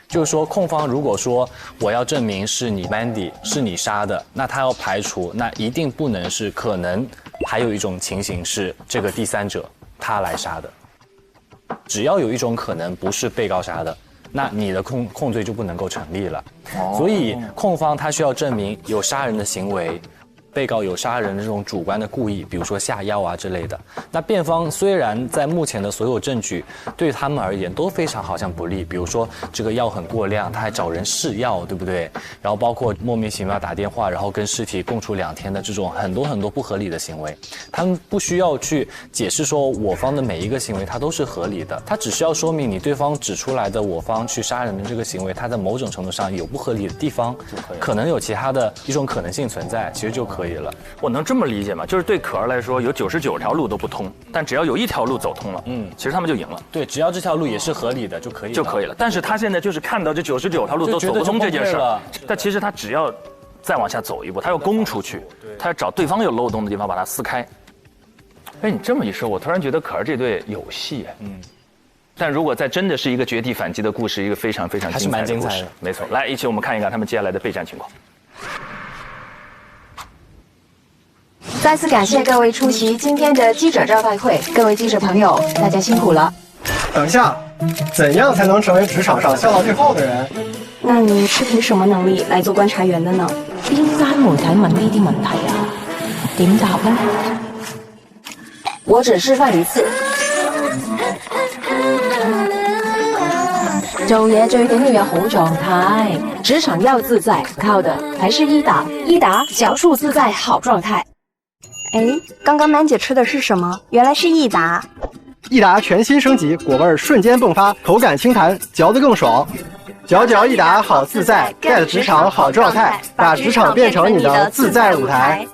就是说，控方如果说我要证明是你 Mandy 是你杀的，那他要排除，那一定不能是可能还有一种情形是这个第三者他来杀的。只要有一种可能不是被告杀的，那你的控罪就不能够成立了。所以控方他需要证明有杀人的行为。被告有杀人的这种主观的故意，比如说下药啊之类的。那辩方虽然在目前的所有证据对他们而言都非常好像不利，比如说这个药很过量，他还找人试药，对不对？然后包括莫名其妙打电话，然后跟尸体共处2天的这种很多不合理的行为，他们不需要去解释说我方的每一个行为它都是合理的，他只需要说明你对方指出来的我方去杀人的这个行为，它在某种程度上有不合理的地方，可能有其他的一种可能性存在，其实就可以了。我能这么理解吗？就是对可儿来说，有99条路都不通，但只要有1条路走通了，其实他们就赢了。对，只要这条路也是合理的就可以了。但是他现在就是看到这99条路都走不通这件事儿，但其实他只要再往下走一步，他要攻出去，他要找对方有漏洞的地方把它撕开。哎，你这么一说，我突然觉得可儿这对有戏。但如果在真的是一个绝地反击的故事，一个非常非常精彩的故事，没错。来，一起我们看一看他们接下来的备战情况。再次感谢各位出席今天的记者招待会，各位记者朋友，大家辛苦了。等一下，怎样才能成为职场上笑到最后的人？那你是凭什么能力来做观察员的呢？邊間媒體問呢啲問題啊？點答呢？我只示範一次。做嘢最緊要有好狀態，職場要自在，靠的還是益達。益達小數自在好狀態。哎，刚刚曼姐吃的是什么？原来是益达。益达全新升级，果味瞬间迸发，口感清弹，嚼得更爽。嚼嚼益达好自在 ，get 职场好状态，把职场变成你的自在舞台。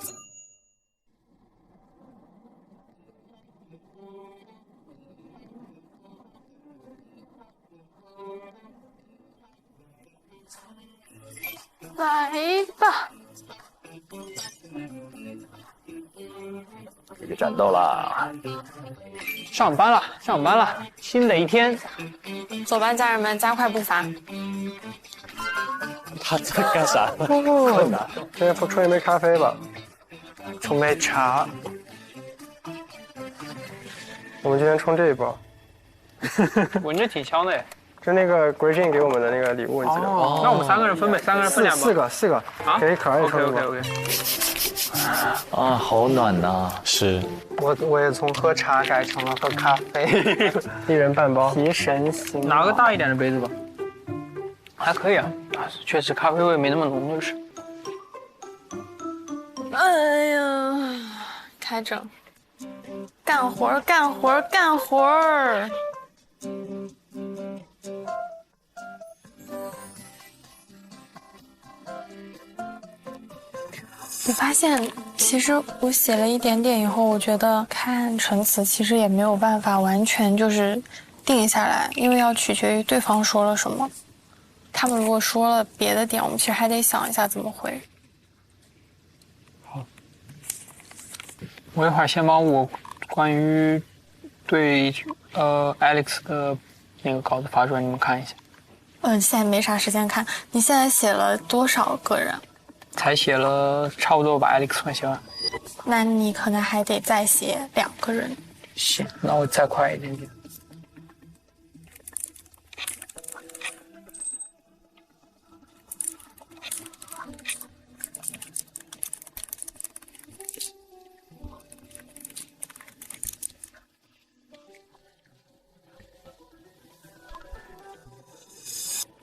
来吧。这个战斗啦！上班了，新的一天。走吧，家人们，加快步伐。他在干啥？先冲一杯咖啡吧。冲杯茶。我们今天冲这一包。闻着挺香的。就那个 Green 给我们的那个礼物，你记得吗？那我们3个人分呗，3个人分2包。四个，给可爱也冲一包。OK。啊，好暖呐！是。我也从喝茶改成了喝咖啡，一人半包，提神醒脑。拿个大一点的杯子吧。还可以啊，确实咖啡味没那么浓，就是。哎呀，开整。干活儿，干活儿，干活儿。我发现，其实我写了一点点以后，我觉得看陈词其实也没有办法完全就是定下来，因为要取决于对方说了什么。他们如果说了别的点，我们其实还得想一下怎么回。好，我一会儿先把我关于对Alex 的那个稿子发出来，你们看一下。现在没啥时间看。你现在写了多少个人？才写了差不多把 Alex 快写完。那你可能还得再写2个人。行，那我再快一点点。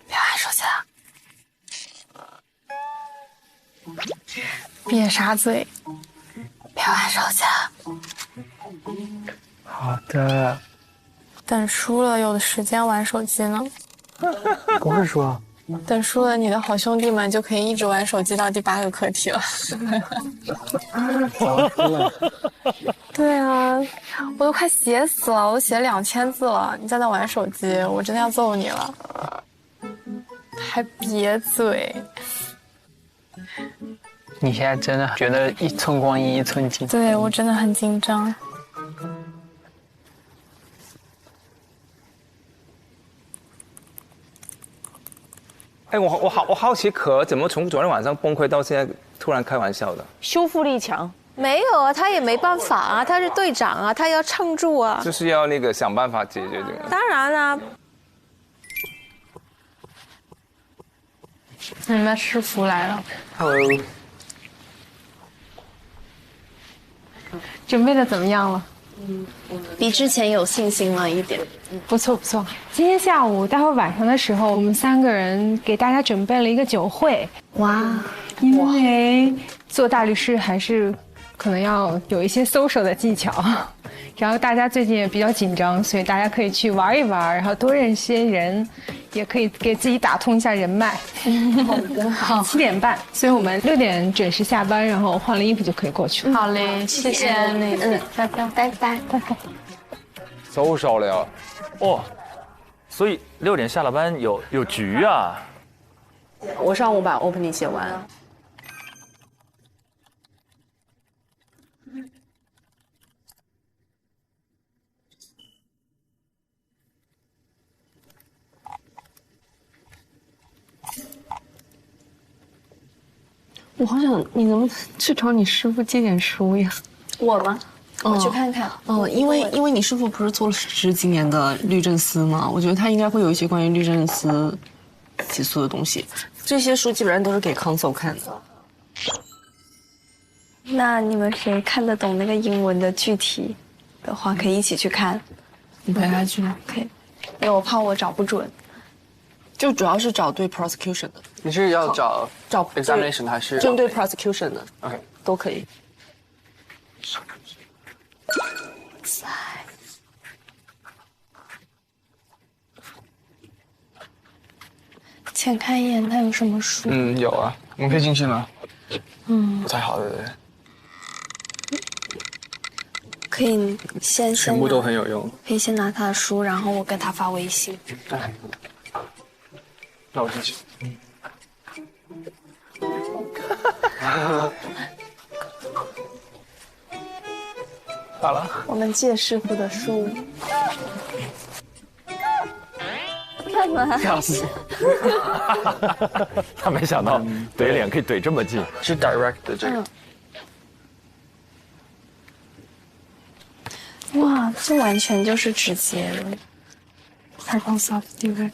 别玩手机了。别插嘴，别玩手机了。好的。等输了有的时间玩手机呢。不会说。等输了，你的好兄弟们就可以一直玩手机到第8个课题了。对啊，我都快写死了，我都写2000字了，你在那玩手机，我真的要揍你了。还瘪嘴。你现在真的觉得一寸光阴一寸金？对，我真的很紧张。哎，我好奇可怎么从昨天晚上崩溃到现在突然开玩笑的？修复力强。没有啊，他也没办法啊，他是队长啊，他要撑住啊。就是要那个想办法解决这个。当然啦。你们师傅来了。Hello。准备的怎么样了？比之前有信心了一点。不错不错。今天下午，待会儿晚上的时候，我们3个人给大家准备了一个酒会。哇！因为做大律师还是可能要有一些 social 的技巧，然后大家最近也比较紧张，所以大家可以去玩一玩，然后多认识些人，也可以给自己打通一下人脉。好的，好。7点半，所以我们6点准时下班，然后换了衣服就可以过去了。好嘞，谢谢。拜拜拜拜拜拜。收手了。哦，所以6点下了班有局啊。我上午把 opening 写完。我好想，你能不能去找你师傅借点书呀？我吗？我去看看。因为你师傅不是做了10几年的律政司吗？我觉得他应该会有一些关于律政司起诉的东西。这些书基本上都是给 counsel 看的。那你们谁看得懂那个英文的具体的话，可以一起去看。你陪他去吗？可以，因为我怕我找不准。就主要是找对 prosecution 的。你是要找 examination 还是针对 prosecution 的 ？OK， 都可以。浅看一眼，他有什么书？有啊，我们可以进去吗？不太好，对不对？可以先全部都很有用。可以先拿他的书，然后我跟他发微信。哎，那我进去。好了。我们借师傅的书。干嘛？笑死！他没想到怼脸可以怼这么近。是 direct 的这个。哇，这完全就是直接的。Microsoft Direct。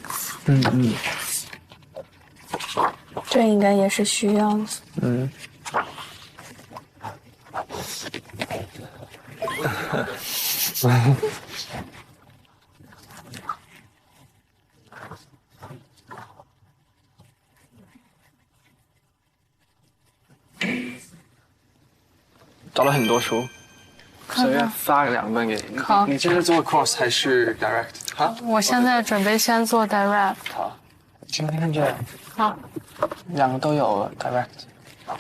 这应该也是需要的。找了很多书。随便发2份给你。好，你这是做 cross 还是 direct？ 好，我现在准备先做 direct。好，请看这样。好，2个都有 direct。好，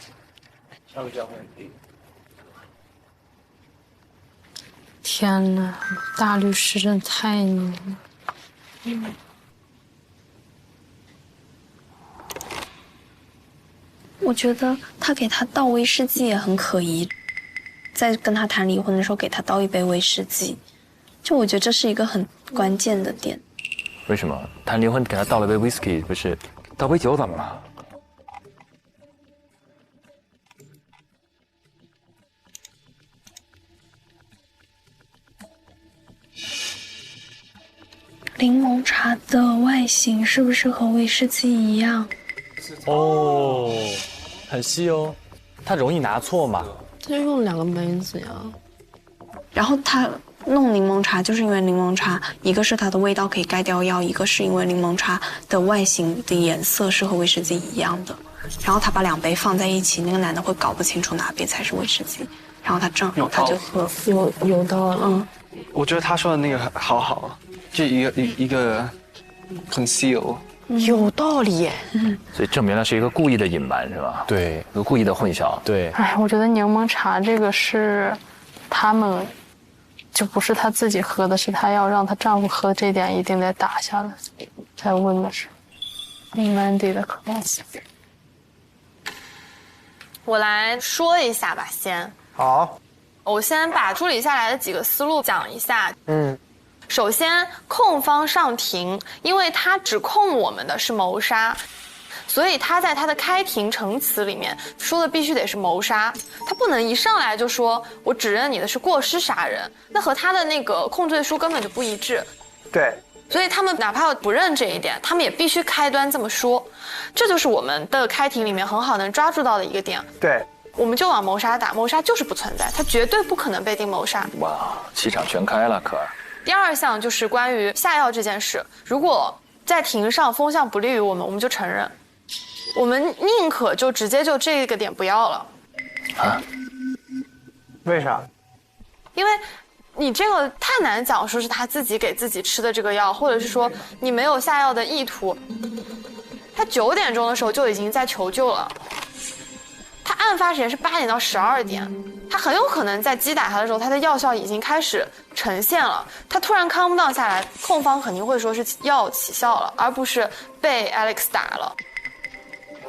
天哪，大律师真的太牛了。我觉得他给他倒威士忌也很可疑，在跟他谈离婚的时候给他倒一杯威士忌，就我觉得这是一个很关键的点。为什么谈离婚给他倒了杯 whisky 不是？倒杯酒怎么了？柠檬茶的外形是不是和威士忌一样？哦，很细哦，它容易拿错嘛。这用2个杯子呀。然后他弄柠檬茶，就是因为柠檬茶，一个是它的味道可以盖掉药，一个是因为柠檬茶的外形的颜色是和威士忌一样的。然后他把2杯放在一起，那个男的会搞不清楚哪杯才是威士忌，然后他正好他就喝。有道理。我觉得他说的那个好好，就一个 conceal。有道理耶。所以证明了是一个故意的隐瞒，是吧？对，一个故意的混淆。对。哎，我觉得柠檬茶这个是他们，就不是他自己喝的，是他要让她丈夫喝，这点一定得打下来。才问的是 Mandy 的 class。我来说一下吧，先。好。我先把梳理下来的几个思路讲一下。首先，控方上庭，因为他指控我们的是谋杀，所以他在他的开庭陈词里面说的必须得是谋杀，他不能一上来就说我指认你的是过失杀人，那和他的那个控罪书根本就不一致。对。所以他们哪怕不认这一点，他们也必须开端这么说，这就是我们的开庭里面很好能抓住到的一个点。对。我们就往谋杀打，谋杀就是不存在，他绝对不可能被定谋杀。哇，气场全开了，可儿。第2项就是关于下药这件事，如果在庭上风向不利于我们，我们就承认，我们宁可就直接就这个点不要了。啊？为啥？因为你这个太难讲说是他自己给自己吃的这个药，或者是说你没有下药的意图。他9点钟的时候就已经在求救了。他案发时间是8点到12点，他很有可能在击打他的时候，他的药效已经开始呈现了。他突然 calm down 下来，控方肯定会说是药起效了，而不是被 Alex 打了。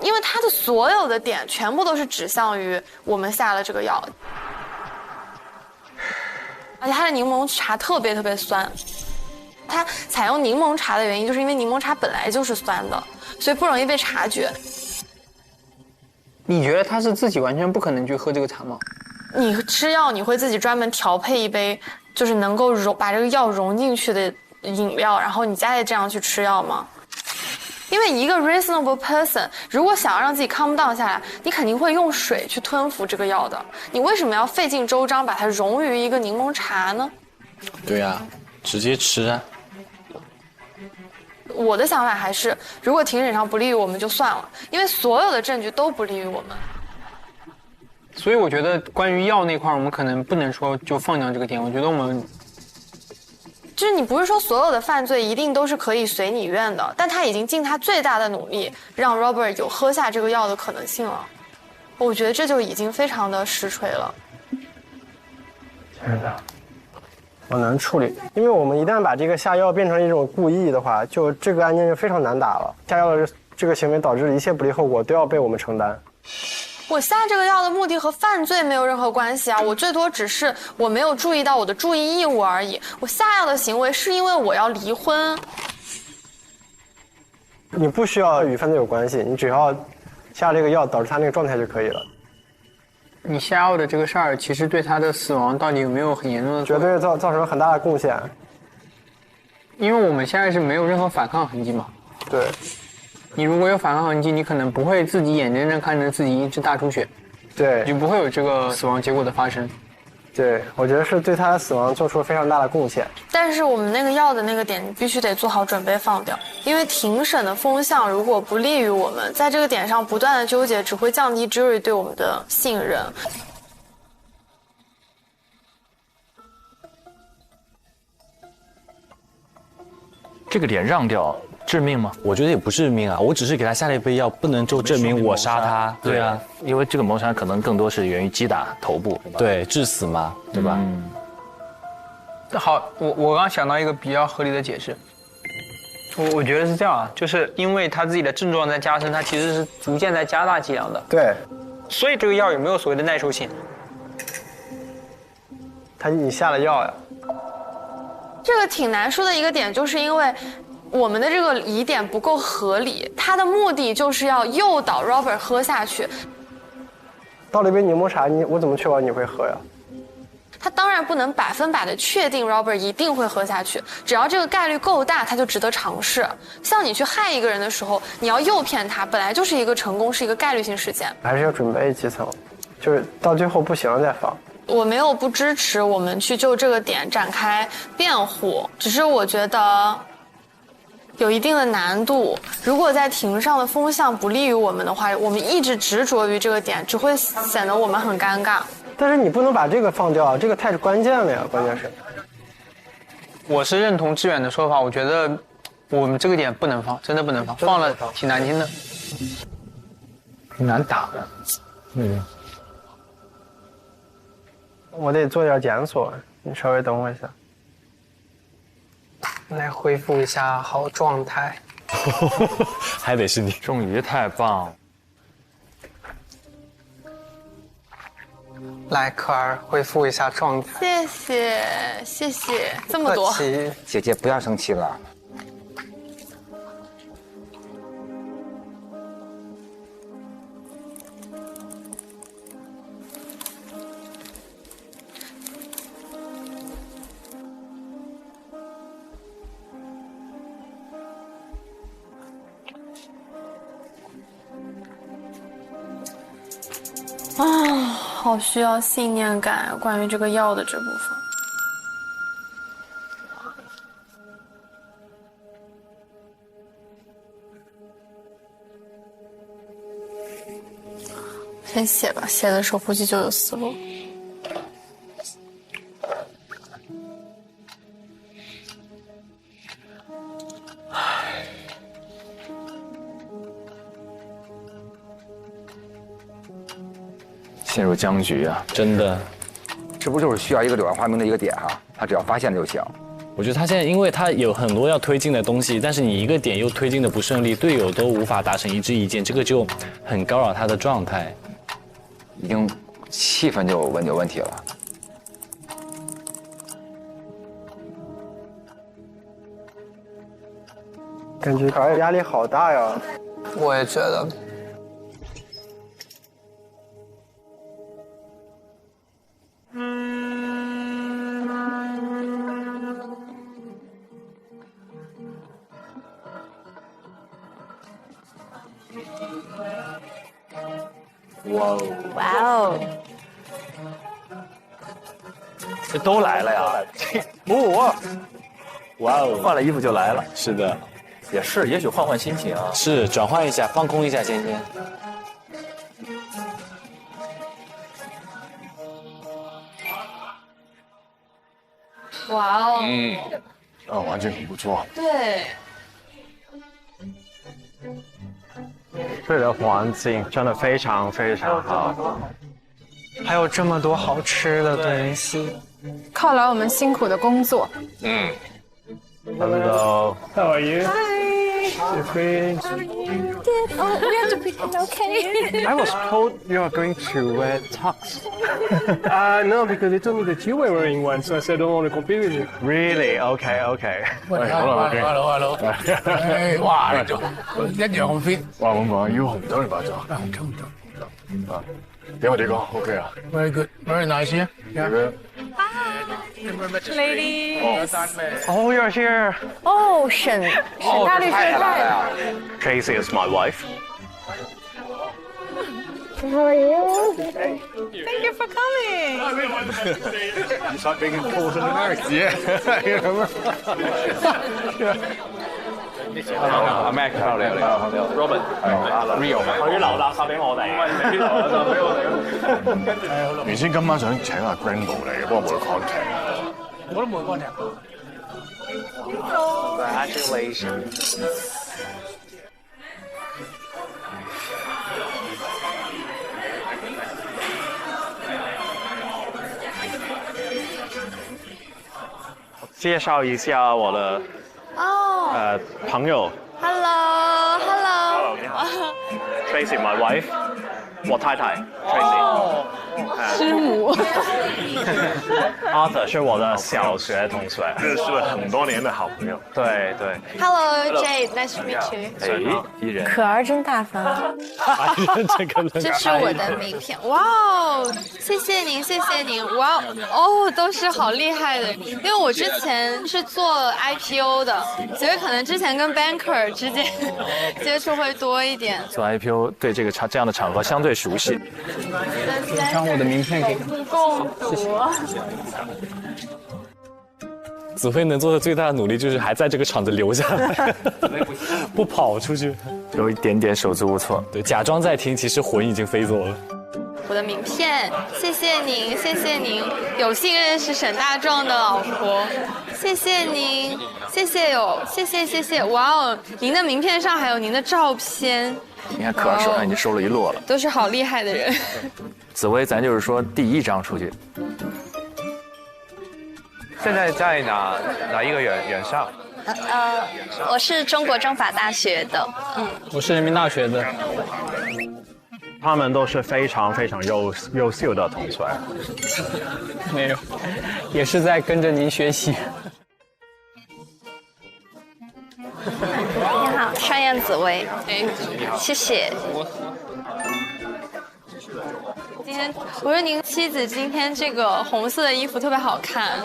因为他的所有的点全部都是指向于我们下了这个药，而且他的柠檬茶特别特别酸。他采用柠檬茶的原因，就是因为柠檬茶本来就是酸的，所以不容易被察觉。你觉得他是自己完全不可能去喝这个茶吗？你吃药你会自己专门调配一杯，就是能够把这个药融进去的饮料，然后你再这样去吃药吗？因为一个 reasonable person 如果想要让自己 calm down 下来，你肯定会用水去吞服这个药的。你为什么要费尽周章把它融于一个柠檬茶呢？对啊，直接吃啊。我的想法还是，如果庭审上不利于我们就算了，因为所有的证据都不利于我们。所以我觉得关于药那块，我们可能不能说就放掉这个点。我觉得我们就是你不是说所有的犯罪一定都是可以随你愿的，但他已经尽他最大的努力让 Robert 有喝下这个药的可能性了。我觉得这就已经非常的实锤了。是的。我能处理，因为我们一旦把这个下药变成一种故意的话，就这个案件就非常难打了。下药的这个行为导致的一切不利后果都要被我们承担。我下这个药的目的和犯罪没有任何关系啊，我最多只是我没有注意到我的注意义务而已。我下药的行为是因为我要离婚。你不需要与犯罪有关系，你只要下这个药导致他那个状态就可以了。你下药的这个事儿，其实对他的死亡到底有没有很严重的？绝对造成很大的贡献。因为我们现在是没有任何反抗痕迹嘛。对。你如果有反抗痕迹，你可能不会自己眼睁睁看着自己一直大出血。对。就不会有这个死亡结果的发生。对，我觉得是对他的死亡做出了非常大的贡献。但是我们那个药的那个点，你必须得做好准备放掉，因为庭审的风向如果不利于我们，在这个点上不断的纠结，只会降低 jury 对我们的信任。这个点让掉致命吗？我觉得也不致命啊，我只是给他下了一杯药，不能就证明我杀他。对啊，因为这个谋杀可能更多是源于击打头部，对，致死嘛，对吧？好，我刚想到一个比较合理的解释，我觉得是这样啊，就是因为他自己的症状在加深，他其实是逐渐在加大剂量的。对，所以这个药有没有所谓的耐受性？你下了药呀？这个挺难说的一个点，就是因为我们的这个疑点不够合理，他的目的就是要诱导 Robert 喝下去。倒了一杯柠檬茶，我怎么确保你会喝呀？他当然不能100%的确定 Robert 一定会喝下去，只要这个概率够大，他就值得尝试。像你去害一个人的时候，你要诱骗他，本来就是一个成功，是一个概率性事件。还是要准备几层，就是到最后不行了再放。我没有不支持我们去就这个点展开辩护，只是我觉得有一定的难度。如果在庭上的风向不利于我们的话，我们一直执着于这个点，只会显得我们很尴尬。但是你不能把这个放掉，这个太关键了呀！关键是，我是认同志远的说法，我觉得我们这个点不能放，真的不能放，放了挺难听的，挺难打的。我得做点检索，你稍微等我一下。来恢复一下好状态。还得是你，终于太棒了。来，可儿恢复一下状态。谢谢，这么多。姐姐不要生气了。好需要信念感，关于这个药的这部分。先写吧，写的时候估计就有思路。陷入僵局啊，真的，这不就是需要一个柳暗花明的一个点哈？他只要发现了就行。我觉得他现在，因为他有很多要推进的东西，但是你一个点又推进的不顺利，队友都无法达成一致意见，这个就很干扰他的状态，已经气氛就有问题了。感觉搞压力好大呀。我也觉得。哇哦！这都来了呀！哇哦，换了衣服就来了。是的，也是，也许换换心情啊。是，转换一下，放空一下，芊芊。哇哦！环境很不错。对。这里的环境真的非常非常好，还有这么多好吃的东西，犒劳我们辛苦的工作。Hello. How are you? Hi. You're pretty. Good. Oh, we have to pretend okay. I was told you are going to wear tux. No, because they told me that you were wearing one, so I said I don't want to compete with you. Really? Okay, okay. Hello. 哇，你就一樣咁 fit。哇，咁講腰紅走嚟白咗。唔走唔走。啊，點啊？你講 OK 啊 ？Very good, very nice, yeah. Yeah. Ladies. Oh, you're here. 哦，沈大律师在了。Tracy is my wife. How are you? Thank you for coming. It's like being in Portland, America. Yeah, you remember? Mac 嚟，Robert Rio 佢留垃圾俾我哋，留垃圾俾我哋。原先今晚想請阿 Granville 嚟嘅，不過冇 contact。我都冇 contact。Congratulations.介绍一下我的朋友。Hello， 你好。Tracy, my wife. 我太太 Tracy。师母。Arthur 是我的小学同学，认识了很多年的好朋友。对对。Hello, Jade. Nice to meet you. 艺人。可儿真大方。这是我的名片。哇哦，谢谢您，谢谢您。哇哦，都是好厉害的。因为我之前是做 IPO 的，所以可能之前跟 banker 之间接触会多一点。做 IPO 对这样的场合相对熟悉。将我的名片给你。谢谢。子辉能做的最大的努力就是还在这个场子留下来，不跑出去，有一点点手足无措。对，假装在听，其实魂已经飞走了。我的名片，谢谢您，谢谢您，有幸认识沈大壮的老婆，谢谢您，谢谢哟，谢谢，哇哦，您的名片上还有您的照片。你看可儿手上已经收了一摞了，都是好厉害的人。紫薇，咱就是说第一张出去。现在在哪一个院校？我是中国政法大学的。我是人民大学的。他们都是非常非常优秀的同学。没有，也是在跟着您学习。你好，双燕紫薇。谢谢。今天我说您妻子今天这个红色的衣服特别好看，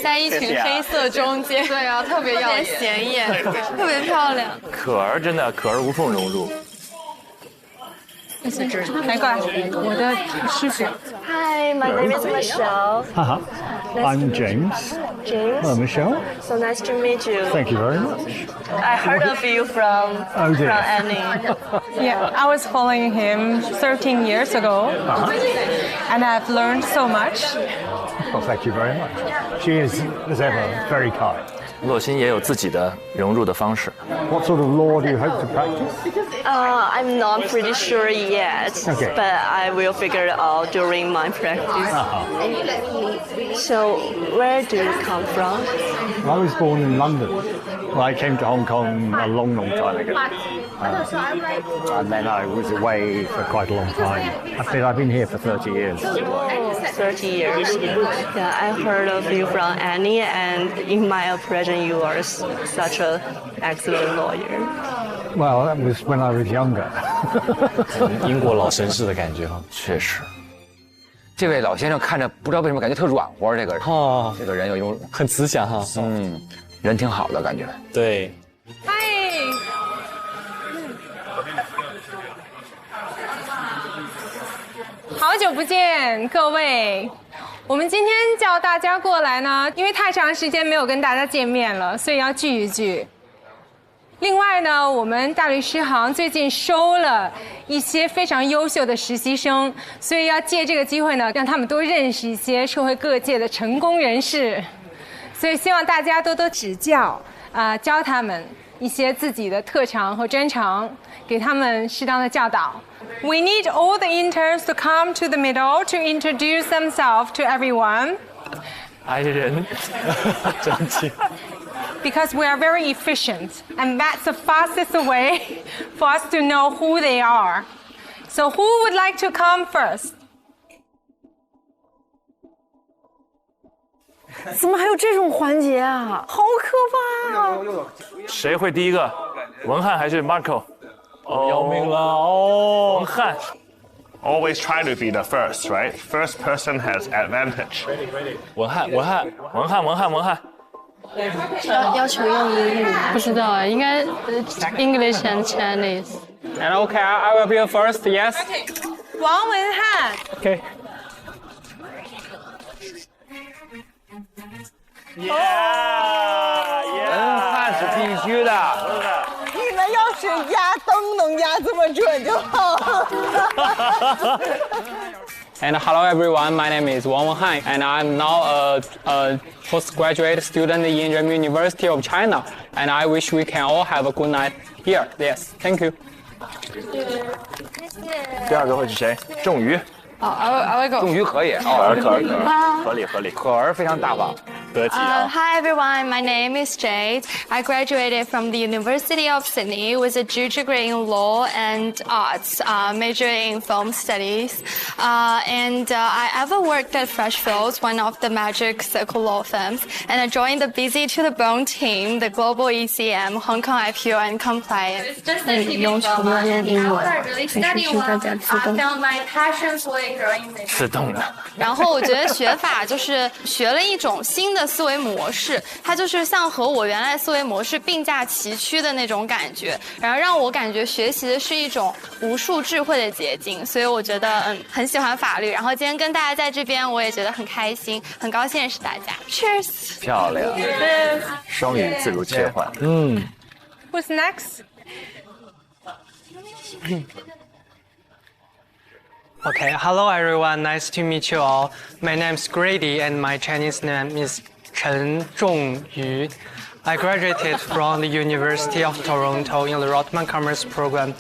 在一群黑色中间，对啊，特别显眼，特别漂亮。可儿真的可儿无缝融入。来过来，我的师傅。Hi, my name is Michelle. I'm James. James. Hello, Michelle. So nice to meet you. Thank you very much. I heard of you from Annie. Yeah, I was following him 13 years ago, and I've learned so much. Well, thank you very much. She is, as ever, very kind. 洛欣也有自己的融入的方式。What sort of law do you hope to practice? I'm not pretty sure yet, Okay. but I will figure it out during my practice. So, where do you come from? I was born in London. I came to Hong Kong a long, long time ago. And then I was away for quite a long time. I've been here for 30 years. 30 years. Yeah, I heard of you from Annie, and in my impression, you are such an excellent lawyer. Well, that was when I was younger. 英国老绅士的感觉哈，确实。这位老先生看着不知道为什么感觉特软和，这个人哦，这个人有一种很慈祥哈，人挺好的感觉。对。嗨。好久不见，各位。我们今天叫大家过来呢，因为太长时间没有跟大家见面了，所以要聚一聚。另外呢，我们大律师行最近收了一些非常优秀的实习生，所以要借这个机会呢，让他们多认识一些社会各界的成功人士。所以希望大家多多指教，教他们一些自己的特长和专长，给他们适当的教导。We need all the interns to come to the middle to introduce themselves to everyone. 爱人，真气。Because we are very efficient, and that's the fastest way for us to know who they are. So who would like to come first? 怎么还有这种环节啊？好可怕啊！谁会第一个？文翰还是 Marco？ 要命了哦！文翰。Always try to be the first, right? First person has advantage. 文翰。要求用英语吗？不知道啊，应该 English and Chinese. And okay, I will be the first. Yes. 王文翰。Okay. Yeah. 文翰是必须的。你们要是压灯能压这么准就好了。And hello everyone, my name is Wang Wenhan, and I'm now a postgraduate student in Renmin University of China. And I wish we can all have a good night here. Yes, thank you. 第二个会是谁？仲瑜。I will go. 仲瑜可以，合理，可儿非常大方。得体啊。Hi everyone, my name is Jade. I graduated from the University of Sydney with a degree in law and arts, major in film studies. I ever worked at Freshfields, one of the Magic Circle law firms, and I joined the Busy to the Bone team, the global ECM, Hong Kong IPO and compliance. Just as you know, really study well. I found my passion for it growing. 自动的。然后我觉得学法就是学了一种新的思维模式，它就是像和我原来思维模式并驾齐驱的那种感觉，然后让我感觉学习的是一种无数智慧的结晶，所以我觉得很喜欢法律。然后今天跟大家在这边，我也觉得很开心，很高兴认识大家。Cheers！ 漂亮，双语自如切换。Who's next? Okay, hello everyone, nice to meet you all. My name is Grady and my Chinese name is Chen Zhongyu. I graduated from the University of Toronto in the Rotman Commerce program.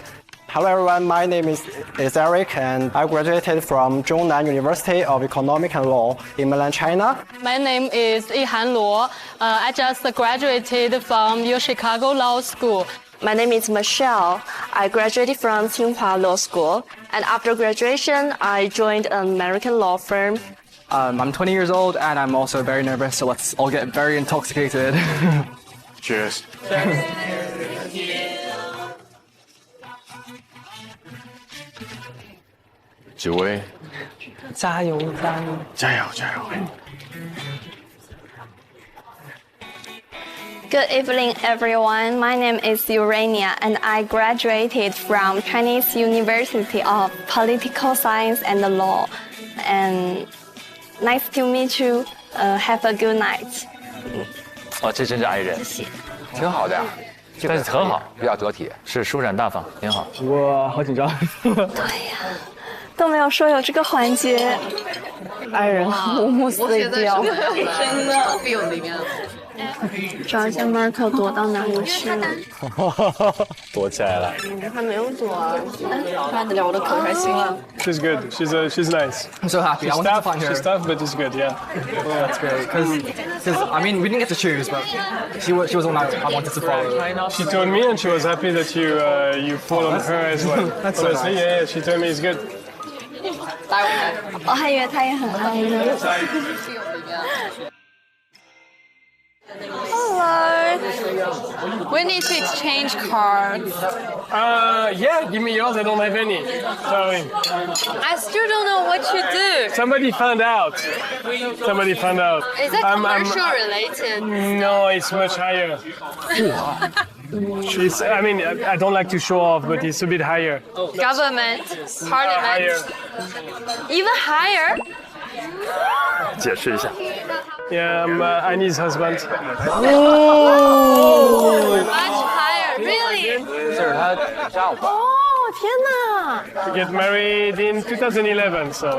Hello everyone, my name is Eric and I graduated from Zhongnan University of Economic and Law in mainland China. My name is Yihan Luo. I just graduated from UChicago Law School. My name is Michelle. I graduated from Tsinghua Law School, and after graduation, I joined an American law firm. I'm 20 years old, and I'm also very nervous, so let's all get very intoxicated. Cheers. 九位，加油！加油！ Good evening, everyone. My name is Urania, and I graduated from Chinese University of Political Science and Law. And nice to meet you. Have a good night. 哦，这真是爱人，挺好的呀，但是很好，比较得体，是舒展大方，挺好。我好紧张。都没有说有这个环节，爱人木木碎掉，真的 feel 里面。找一下 Marco 躲到哪里去了？躲起来了。他没有躲啊，看得了我都可开心了。She's good. She's nice. I'm so happy. She's I wanted to tough. find her. She's tough, but she's good. Yeah. Yeah, that's great. Because I mean, we didn't get to choose, but she was one I wanted to follow. She told me, and she was happy that you follow her as well. That's so Honestly, nice. yeah, she told me it's good. 我还以为他也很爱呢。Hello. We need to exchange cards. Yeah, give me yours. I don't have any. Sorry. I still don't know what to do. Somebody found out. Somebody found out. Is it commercial related? No, it's much higher. I mean, I don't like to show off, but it's a bit higher. Government, parliament, Higher. even higher. 解释一下。 Yeah, I'm Annie's husband. Oh, much higher, really? 这是他丈夫。天哪 We get married in 2011, so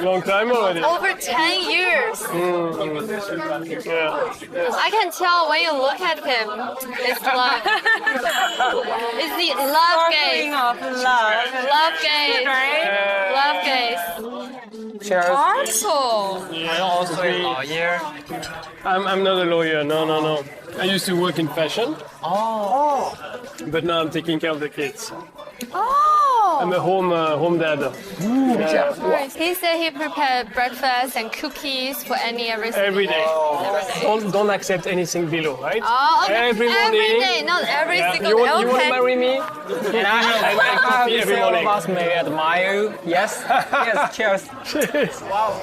long time already. Over 10 years. Yeah. I can tell when you look at him, it's love. It's the love gaze. Love gaze. Love gaze. Cheers. Marco. I'm not a lawyer. No. I used to work in fashion. Oh. But now I'm taking care of the kids. Oh. I'm a home dad. Yeah. He said he prepared breakfast and cookies for everything. Every day. Don't accept anything below, right? Oh, okay. Every morning. Every day, not every single you day. Want, you want to marry me? And I have coffee every morning. Of us may admire you. Yes. Yes. Cheers. Cheers. Wow.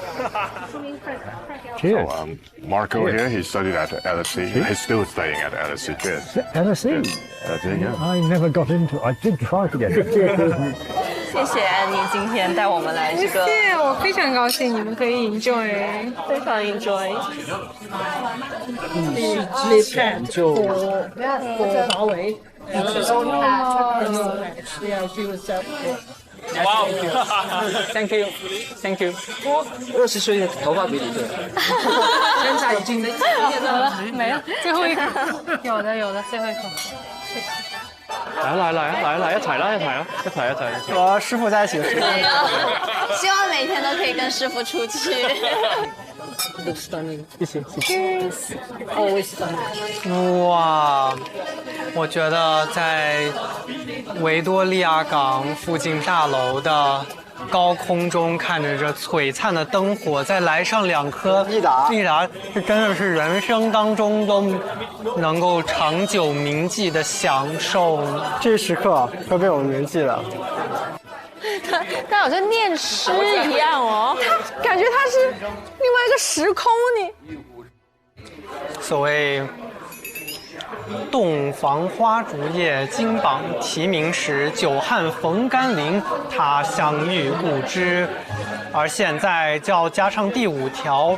Cheers. So, Marco here, he studied at LSE. He's still studying at LSE. Cheers. LSE? LSE, yeah. I never got into it. I did try to get into it. 谢谢安妮今天带我们来这个，谢谢，我非常高兴你们可以 enjoy， 非常 enjoy。之前就华为。哇，Thank you，Thank you。我20岁头发比你多，现在已经好了，没了，最后一口，有的，最后一口。來，一齊啦！和師傅在一起吃。希望每天都可以跟師傅出去。Cheers. Always stunning. 哇，我觉得在维多利亚港附近大楼的高空中看着这璀璨的灯火，再来上2颗益达，这真的是人生当中都能够长久铭记的享受。这时刻会被我们铭记的。他好像念诗一样哦，他感觉他是另外一个时空呢。所谓洞房花烛夜，金榜题名时，久旱逢甘霖，他乡遇故知。而现在就要加上第5条，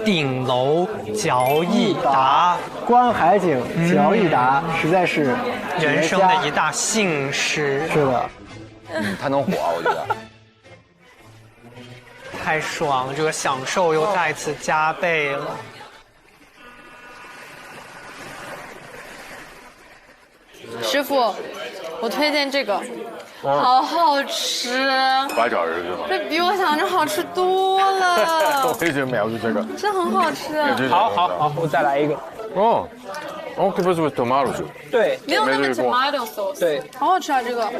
顶楼嚼益达，观海景嚼益达，实在是人生的一大幸事。是的。他能火，我觉得太爽了，这个享受又再次加倍了。师傅，我推荐这个，好好吃。八角鱼是吗？这比我想象中好吃多了。我一直描述这个，真很好吃。好，我再来一个。哦，octopus with tomato soup。对，没有那个 tomato sauce。对，好好吃啊这个。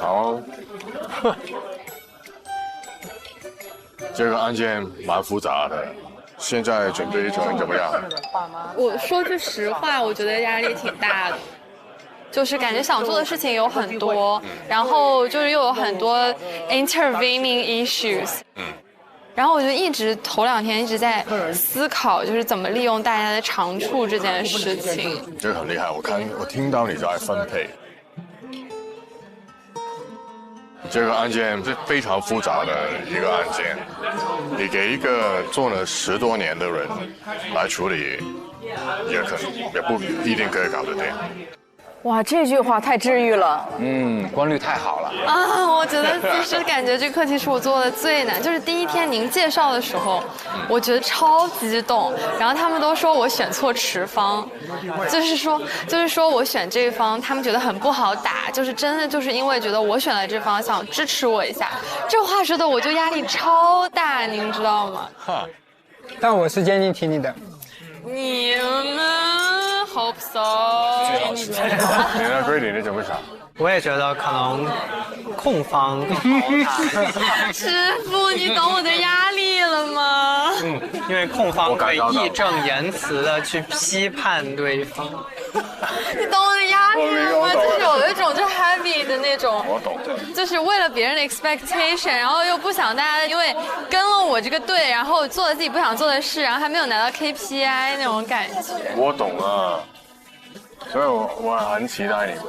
好。这个案件蛮复杂的，现在准备成怎么样？我说句实话，我觉得压力挺大的。就是感觉想做的事情有很多，然后就是又有很多 intervening issues。然后我就一直头2天一直在思考，就是怎么利用大家的长处这件事情。这个很厉害，我听到你在分配。这个案件是非常复杂的一个案件，你给一个做了10多年的人来处理，也不一定可以搞得定。哇，这句话太治愈了。观率太好了啊！我觉得其实感觉这课题是我做的最难，就是第1天您介绍的时候，我觉得超激动，然后他们都说我选错持方，就是说我选这一方，他们觉得很不好打，就是真的就是因为觉得我选了这方，想支持我一下。这话说的我就压力超大，您知道吗？但我是坚定听你的。你们 hope so。你呢 ，Grady 你怎么想？我也觉得可能控方更好打。师傅，你懂我的压力了吗？因为控方会义正言辞的去批判对方。你懂我的压力了吗？就是有一种就 heavy 的那种，我懂，就是为了别人的 expectation， 然后又不想大家因为跟了我这个队，然后做了自己不想做的事，然后还没有拿到 KPI 那种感觉。我懂了，所以我很期待你们。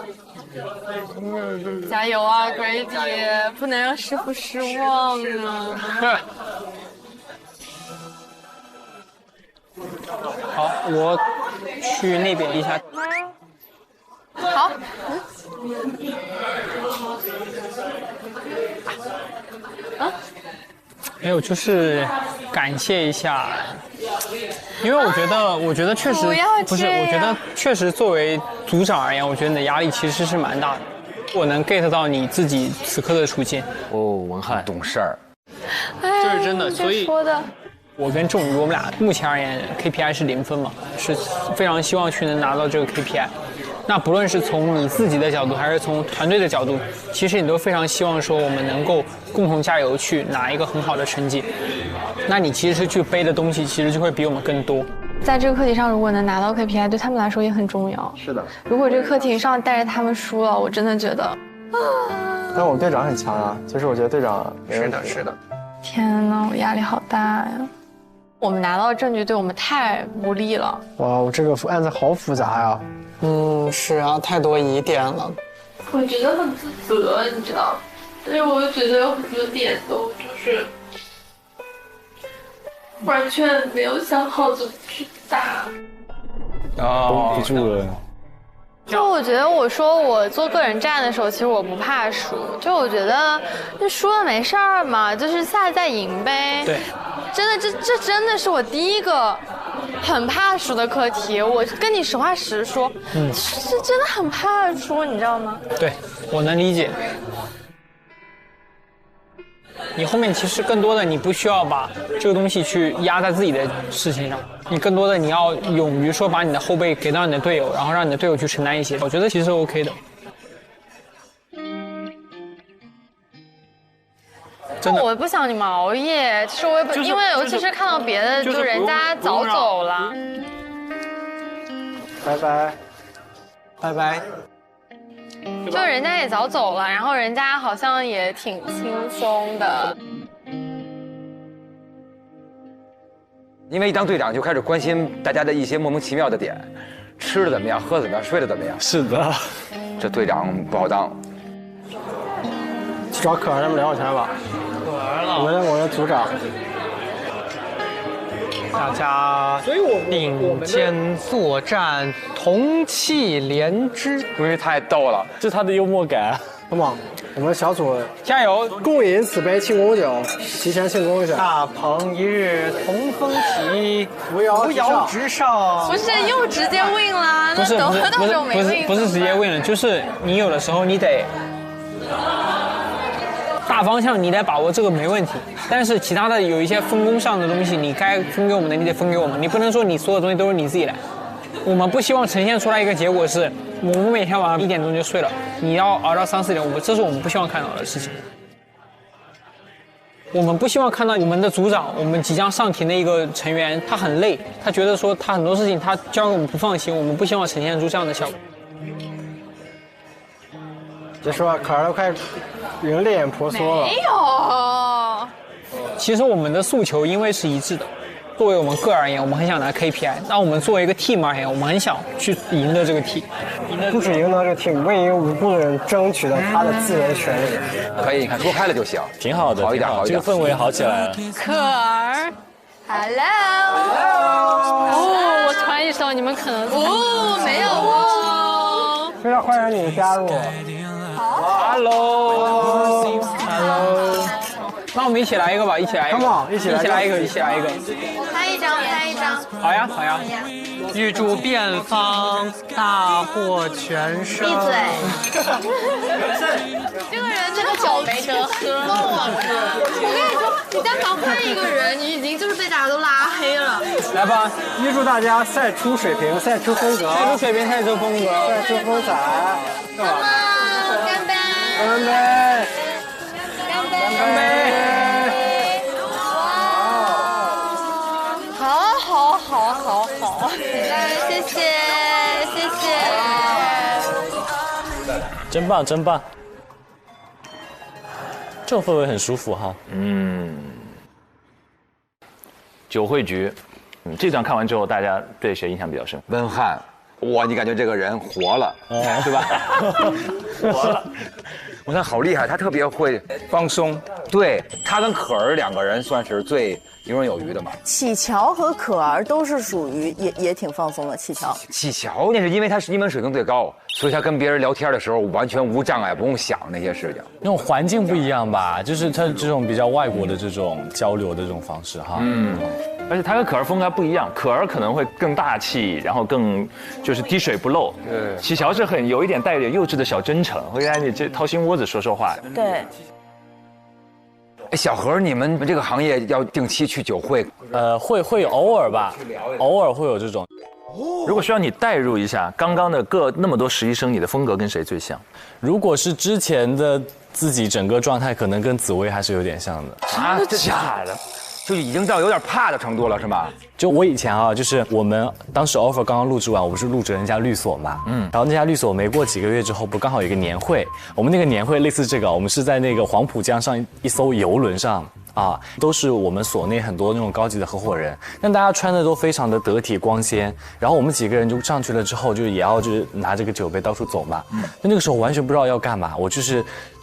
加油啊 ，Grady， 不能让师傅失望啊！好，我去那边一下。好。没有，就是感谢一下，因为我觉得确实不是，我觉得确实作为组长而言，我觉得你的压力其实是蛮大的。我能 get 到你自己此刻的处境。文翰懂事儿，这是真的，所以说的。我跟仲宇，我们俩目前而言 KPI 是0分嘛，是非常希望去能拿到这个 KPI。那不论是从你自己的角度，还是从团队的角度，其实你都非常希望说我们能够共同加油去拿一个很好的成绩。那你其实去背的东西，其实就会比我们更多。在这个课题上，如果能拿到 KPI， 对他们来说也很重要。是的。如果这个课题上带着他们输了，我真的觉得但我们队长很强啊，其实我觉得队长是的。天哪，我压力好大呀！我们拿到证据对我们太无力了。哇，我这个案子好复杂呀。是啊，太多疑点了。我觉得很自责，你知道，但是我又觉得有很多点都就是完全没有想好怎么去打。绷不住了。就我觉得我说我做个人站的时候，其实我不怕输，就我觉得那输了没事儿嘛，就是下次再赢呗。对，真的这真的是我第一个很怕输的课题。我跟你实话实说，是真的很怕输，你知道吗？对，我能理解。你后面其实更多的你不需要把这个东西去压在自己的事情上，你更多的你要勇于说把你的后背给到你的队友，然后让你的队友去承担一些，我觉得其实是 OK 的。真的，我不想你们熬夜，其实我也不，因为尤其是看到别的，就人家早走了。拜拜，拜拜。就人家也早走了，然后人家好像也挺轻松的。因为一当队长就开始关心大家的一些莫名其妙的点，吃的怎么样，喝的怎么样，睡得怎么样。是的，这队长不好当。去找可儿他们聊会天吧。可儿了，我的组长。大家并肩作战，同气连枝，因为太逗了，这是他的幽默感。Come on，我们小组加油！共饮此杯庆功酒，提前庆功一下。大鹏一日同风起，扶摇直上。不是又直接 win 了？那等会到时候没 win。不是直接 win 了，就是你有的时候你得。大方向你得把握，这个没问题，但是其他的有一些分工上的东西，你该分给我们的你得分给我们，你不能说你所有东西都是你自己来。我们不希望呈现出来一个结果是，我们每天晚上1点钟就睡了，你要熬到3、4点，这是我们不希望看到的事情。我们不希望看到我们的组长，我们即将上庭的一个成员，他很累，他觉得说他很多事情他交给我们不放心，我们不希望呈现出这样的效果。别说，可儿都快人脸婆娑了。没有。其实我们的诉求因为是一致的，作为我们个而言，我们很想拿 KPI；那我们作为一个 team 而言，我们很想去赢得这个 team。不止赢得这个 team， 为一个无辜的人争取了他的自由权利。可以，你看说开了就行，挺好的，好一点，好一点。这个氛围好起来了。可儿 ，Hello。哦，我突然意识到你们可能没有哦。非常欢迎你的加入。Hello， 那我们一起来一个吧，一起来一个， Come on， 一起来一个。我拍一张，拍一张。好呀，好呀。预祝辩方大获全胜。闭嘴！这个人真的酒没得喝。我跟你说，你但凡换一个人，你已经就是被大家都拉黑了。来吧，预祝大家赛出水平，赛出风格，赛出水平，赛出风格，赛出风采。干嘛？干杯！干杯！干杯！干杯！好，谢谢。真棒，真棒，这种氛围很舒服哈。酒会局，这段看完之后，大家对谁印象比较深？温汉，哇，你感觉这个人活了，对吧？活了。我看好厉害，他特别会放松。对，他跟可儿2个人算是最游刃有余的嘛。启乔和可儿都是属于也挺放松的。启乔那是因为他是英文水平最高，所以他跟别人聊天的时候完全无障碍，不用想那些事情。那种环境不一样吧，就是他这种比较外国的这种交流的这种方式哈。而且他跟可儿风格不一样，可儿可能会更大气，然后更就是滴水不漏。对，启乔是有一点带一点幼稚的小真诚，会让你这掏心窝子说话。对。小何，你们这个行业要定期去酒会？会偶尔吧，偶尔会有这种。如果需要你代入一下刚刚的那么多实习生，你的风格跟谁最像？如果是之前的自己整个状态，可能跟紫薇还是有点像的。啊，真的假的？就已经到有点怕的程度了，是吗？就我以前啊，就是我们当时 offer 刚刚录制完，我不是录制人家律所嘛，然后那家律所没过几个月之后，不刚好有一个年会，我们那个年会类似这个，我们是在那个黄浦江上一艘游轮上。都是我们所内很多那种高级的合伙人，但大家穿的都非常的得体光鲜，然后我们几个人就上去了之后，就也要就是拿这个酒杯到处走嘛。那个时候完全不知道要干嘛，我就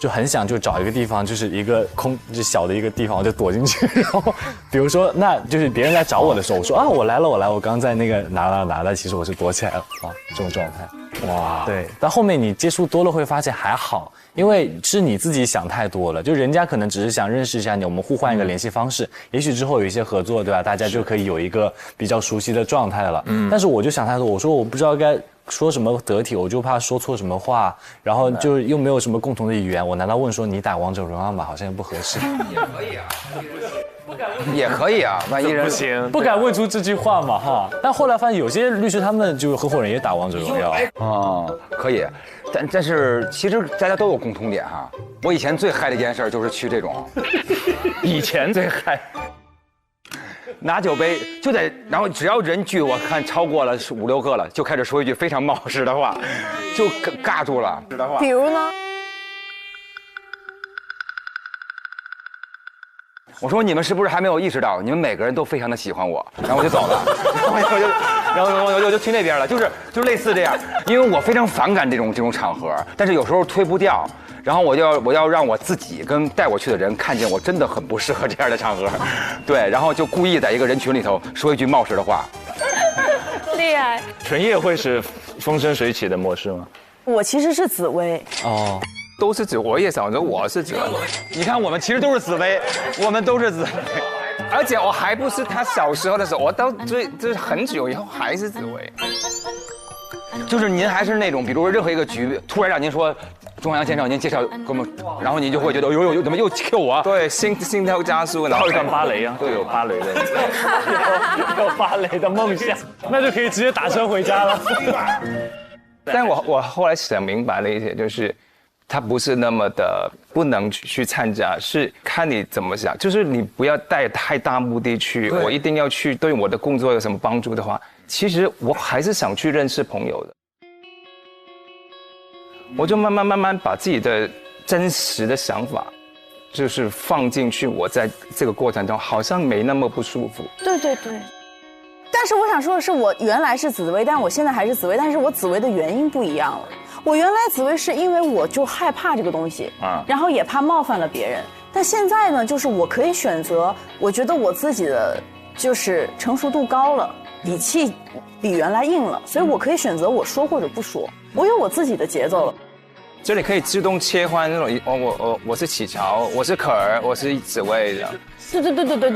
很想就找一个地方，就是一个就小的一个地方，我就躲进去。然后比如说，那就是别人来找我的时候，我说我来了，我刚在那个哪，其实我是躲起来了这种状态。哇，对。但后面你接触多了会发现还好，因为是你自己想太多了，就人家可能只是想认识一下你，我们互换一个联系方式，也许之后有一些合作，对吧？大家就可以有一个比较熟悉的状态了。但是我就想太多，我说我不知道该说什么得体，我就怕说错什么话，然后就又没有什么共同的语言，我难道问说你打王者荣耀吗？好像也不合适。也可以啊。也可以啊，万一人不行，不敢问出这句话嘛哈。但后来发现有些律师他们就合伙人也打王者荣耀啊，可以。但是其实大家都有共同点哈。我以前最嗨的一件事就是去这种，以前最嗨，拿酒杯就在，然后只要人聚，我看超过了5、6个了，就开始说一句非常冒失的话，就尬住了。比如呢？我说你们是不是还没有意识到，你们每个人都非常的喜欢我，然后我就走了，然后我就去那边了，就类似这样，因为我非常反感这种场合，但是有时候推不掉，然后我要让我自己跟带我去的人看见我真的很不适合这样的场合，对，然后就故意在一个人群里头说一句冒失的话。厉害。纯叶会是风生水起的模式吗？我其实是紫薇。哦。都是紫，我也想着我是紫薇。你看我们其实都是紫薇，我们都是紫薇，而且我还不是他小时候的时候，我到就是很久以后还是紫薇。就是您还是那种，比如说任何一个局突然让您说钟阳先生，您介绍给我们，然后您就会觉得有怎么又 Q 我？对，心跳加速，然后跳一段芭蕾啊，都有芭蕾的，有芭蕾的梦想，那就可以直接打车回家了。但我后来想明白了一些，就是他不是那么的不能去参加，是看你怎么想，就是你不要带太大目的去，我一定要去对我的工作有什么帮助的话，其实我还是想去认识朋友的。我就慢慢把自己的真实的想法，就是放进去，我在这个过程中好像没那么不舒服。对对对。但是我想说的是，我原来是紫薇，但是我现在还是紫薇，但是我紫薇的原因不一样了。我原来紫薇是因为我就害怕这个东西啊，然后也怕冒犯了别人。但现在呢，就是我可以选择，我觉得我自己的就是成熟度高了，底气比原来硬了，所以我可以选择我说或者不说，我有我自己的节奏了。这里可以自动切换那种，我是启乔，我是可儿，我是紫薇这样。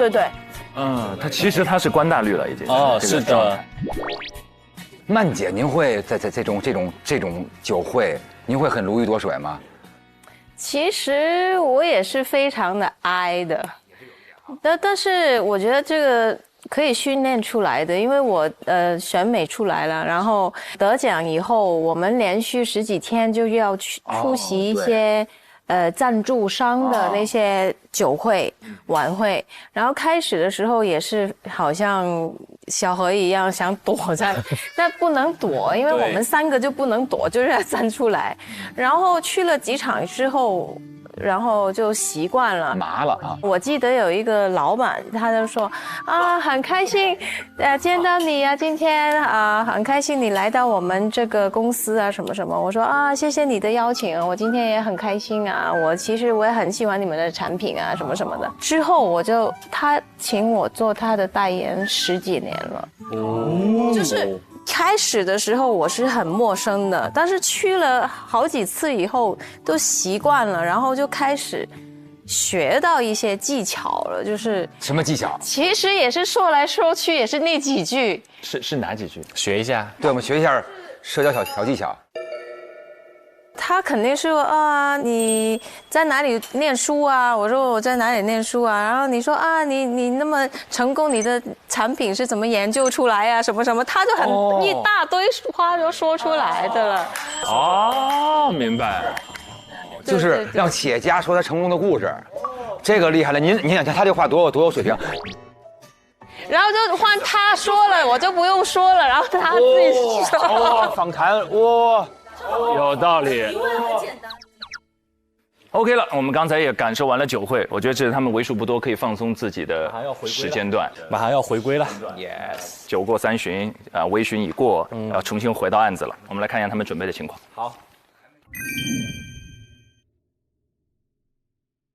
对。他其实他是官大律了已经。哦，是的。曼姐，您会在这种酒会，您会很如鱼得水吗？其实我也是非常的I的，但是我觉得这个可以训练出来的，因为我选美出来了，然后得奖以后，我们连续10几天就要去出席一些赞助商的那些酒会晚会，然后开始的时候也是好像小何一样想躲在，但不能躲，因为我们3个就不能躲，就是要站出来。然后去了几场之后，然后就习惯了，麻了啊。我记得有一个老板，他就说啊，很开心，见到你啊，今天啊，很开心你来到我们这个公司啊，什么什么。我说啊，谢谢你的邀请，我今天也很开心啊，其实我也很喜欢你们的产品啊，什么什么的。之后他请我做他的代言10几年了，就是开始的时候我是很陌生的，但是去了好几次以后都习惯了，然后就开始学到一些技巧了，就是什么技巧？其实也是说来说去也是那几句。是哪几句？学一下。对，我们学一下社交小技巧。他肯定是啊，你在哪里念书啊？我说我在哪里念书啊？然后你说啊，你那么成功，你的产品是怎么研究出来啊？什么什么，他就很一大堆话就说出来的了。哦，明白。就是让企业家说他成功的故事，这个厉害了。您想看他这话多有水平？然后就换他说了，我就不用说了，然后他自己说。访谈哇。有道理。OK 了，我们刚才也感受完了酒会，我觉得这是他们为数不多可以放松自己的时间段，马上要回归了。Yes， 酒过3巡，微醺已过，要重新回到案子了。我们来看一下他们准备的情况。好。